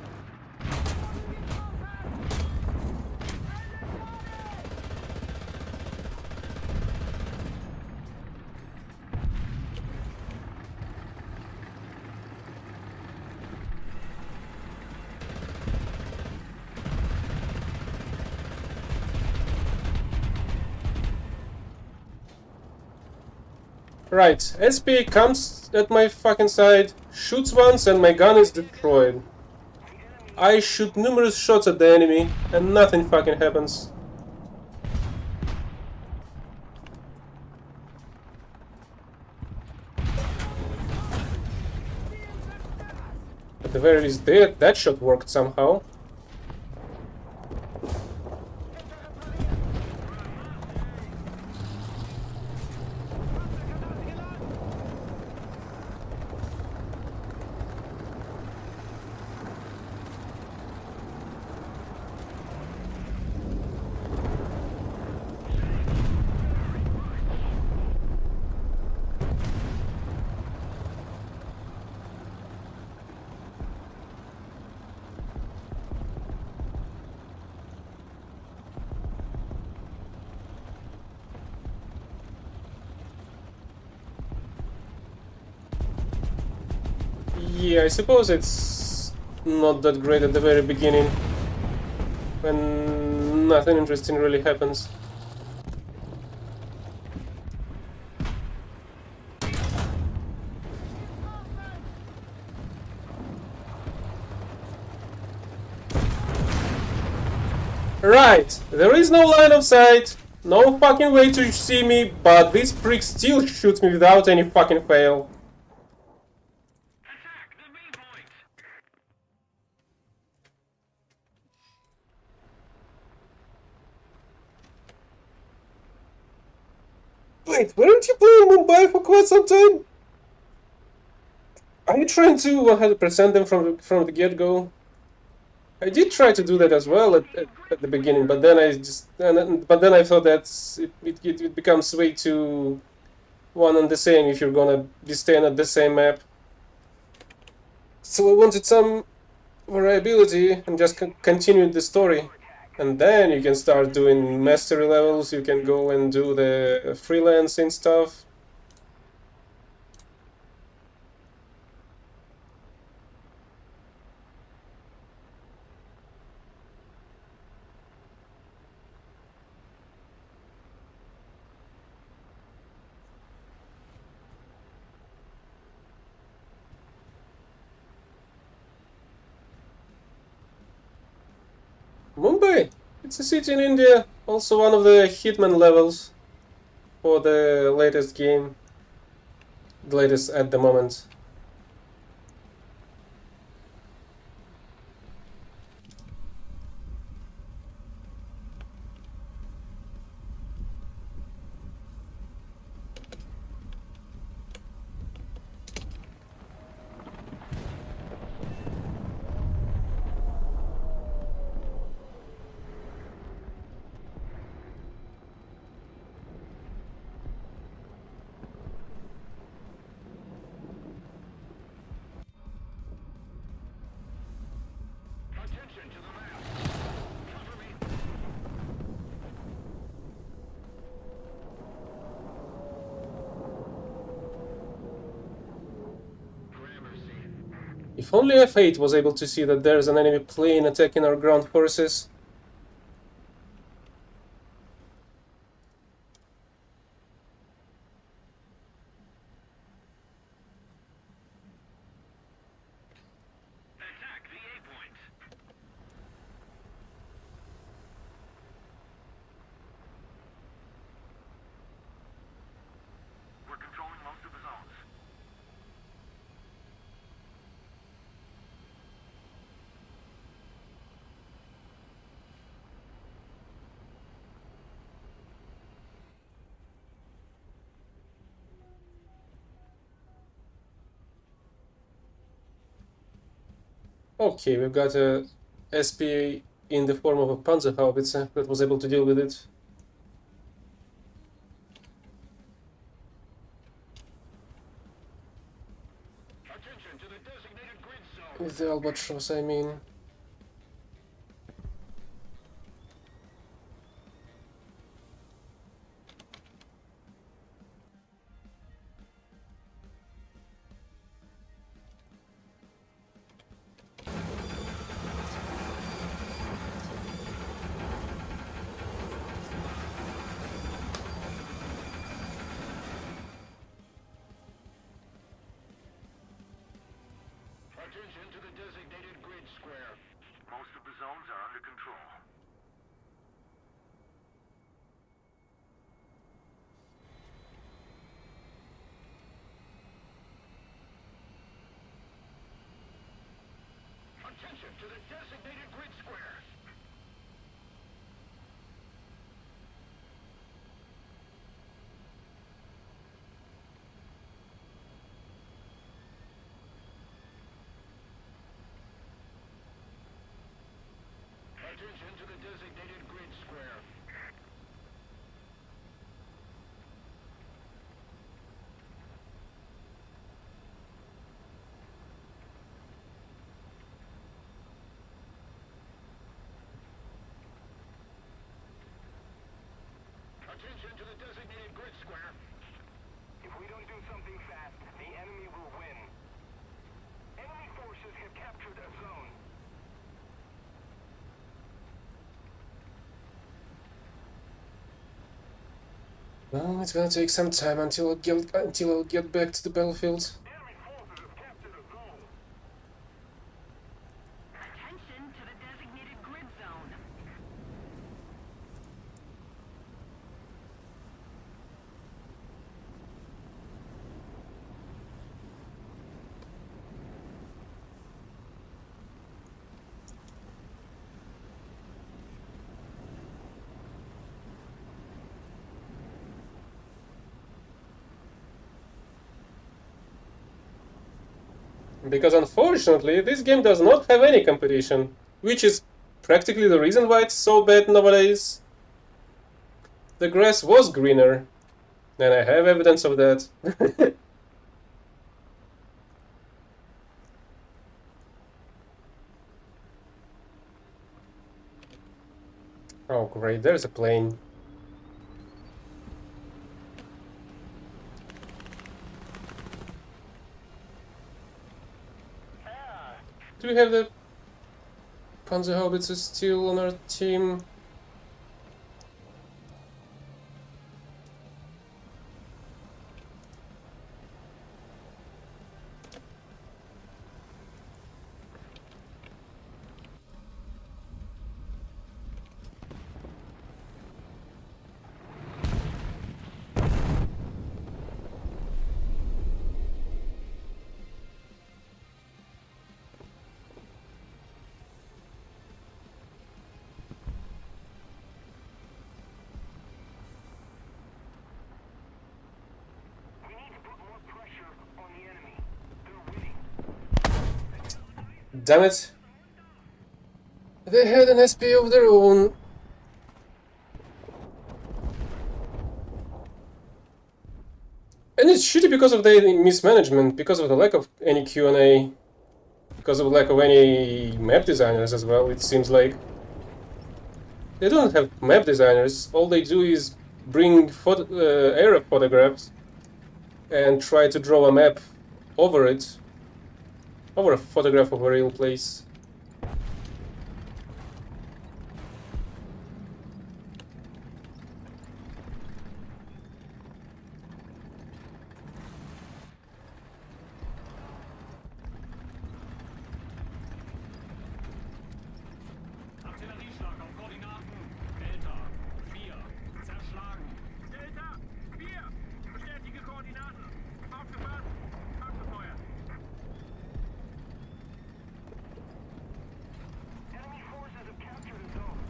Right, SP comes at my fucking side, shoots once and my gun is destroyed. I shoot numerous shots at the enemy and nothing fucking happens. At the very least that shot worked somehow. Yeah, I suppose it's not that great at the very beginning, when nothing interesting really happens. Right, there is no line of sight, No fucking way to see me, but this prick still shoots me without any fucking fail. Attack the B point! Wait, weren't you playing Mumbai for quite some time? Are you trying to 100% them from the get-go? I did try to do that as well at the beginning, but then I thought that it becomes way too one and the same if you're gonna be staying at the same map. So I wanted some variability and just continue the story. And then you can start doing mastery levels, you can go and do the freelancing stuff. Mumbai! It's a city in India, also one of the Hitman levels for the latest game. The latest at the moment. Attention to the map! Cover me! Gramercy. If only F8 was able to see that there's an enemy plane attacking our ground forces. Attack the A point! We're controlling most of the zones. Okay, we've got a SPA in the form of a Panzerhaubitze that was able to deal with it. Attention to the designated grid zone! With the Albatross, I mean. Attention to the designated grid square. Most of the zones are under control. Attention to the designated grid square. Attention to the designated grid square. Attention to the designated grid square. If we don't do something fast, the enemy will win. Enemy forces have captured a zone. Well, it's gonna take some time until I'll get back to the battlefield. Enemy forces have captured a zone. Attention to the designated grid zone. Because unfortunately, this game does not have any competition, which is practically the reason why it's so bad nowadays. The grass was greener, and I have evidence of that. Oh great, there's a plane. Do we have the Panzerhaubitze still on our team? We need to put more pressure on the enemy. They're winning. Damn it! They had an SP of their own. And it's shitty because of the mismanagement, because of the lack of any Q&A, because of lack of any map designers as well, it seems like. They don't have map designers, all they do is bring aerial photographs and try to draw a map over it, over a photograph of a real place. Artillerieschlag auf Koordinaten. Delta 4. Zerschlagen. Delta 4. Bestätige Koordinaten. Aufgefasst. Abgefeuert. Enemy forces have captured a zone.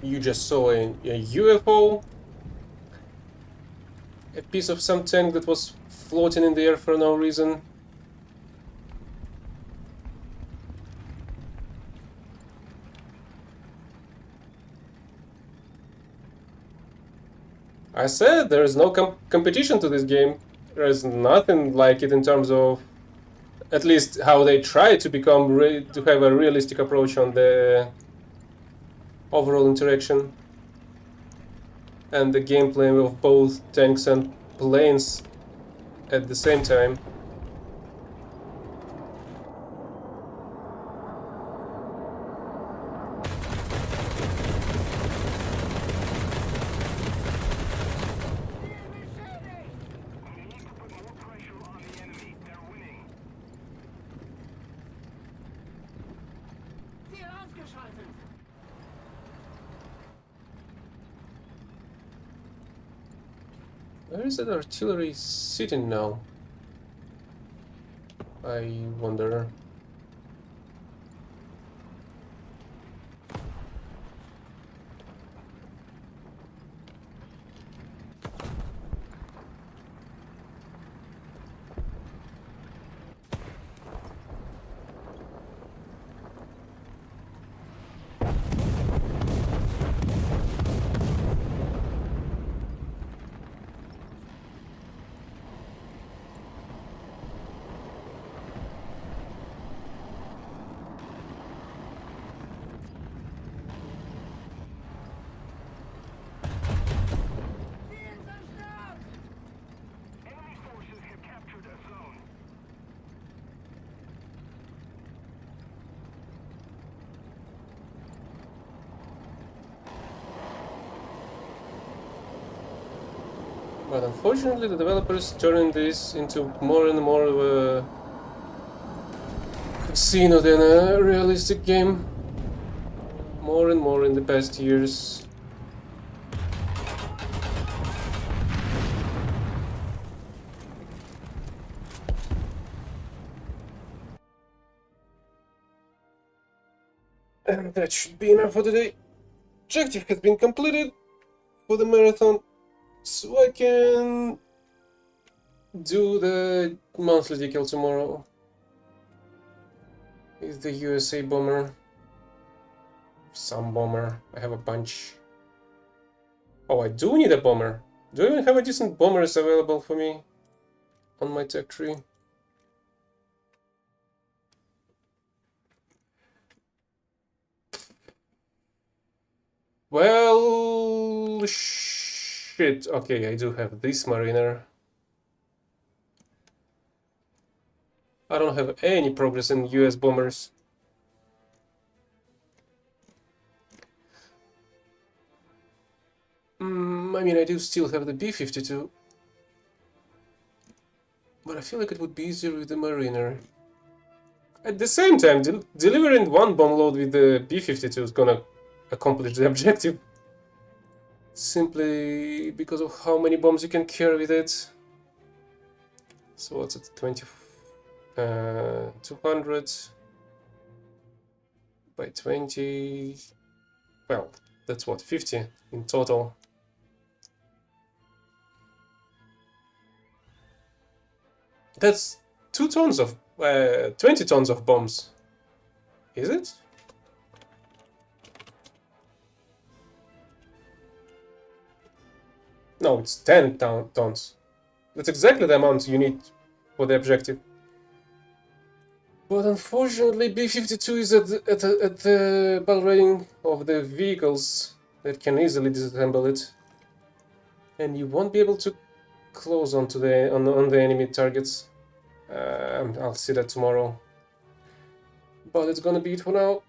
You just saw a UFO, a piece of some tank that was floating in the air for no reason. I said there is no competition to this game. There is nothing like it in terms of, at least how they try to become to have a realistic approach on the overall interaction and the gameplay of both tanks and planes at the same time. We need to put more pressure on the enemy. They're winning. Ziel ausgeschaltet. Where is that artillery sitting now? I wonder. Enemy forces have captured a zone. But unfortunately, the developers turning this into more and more of a casino than a realistic game. More and more in the past years. And that should be enough for today. Objective has been completed for the marathon, so I can do the monthly decal tomorrow. is the USA bomber. Some bomber. I have a bunch. Oh, I do need a bomber. Do I even have a decent bombers available for me on my tech tree? Well, shit. Okay, I do have this mariner. I don't have any progress in US bombers. I mean, I do still have the B-52. But I feel like it would be easier with the mariner. At the same time, delivering one bomb load with the B-52 is gonna accomplish the objective. Simply because of how many bombs you can carry with it. So what's it? 200 by 20. Well, that's what, 50 in total. That's 2 tons of 20 tons of bombs. Is it? No, it's 10 tons. That's exactly the amount you need for the objective. But unfortunately, B-52 is at the battle rating of the vehicles that can easily disassemble it, and you won't be able to close onto on the enemy targets. I'll see that tomorrow. But it's gonna be it for now.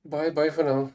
Bye for now.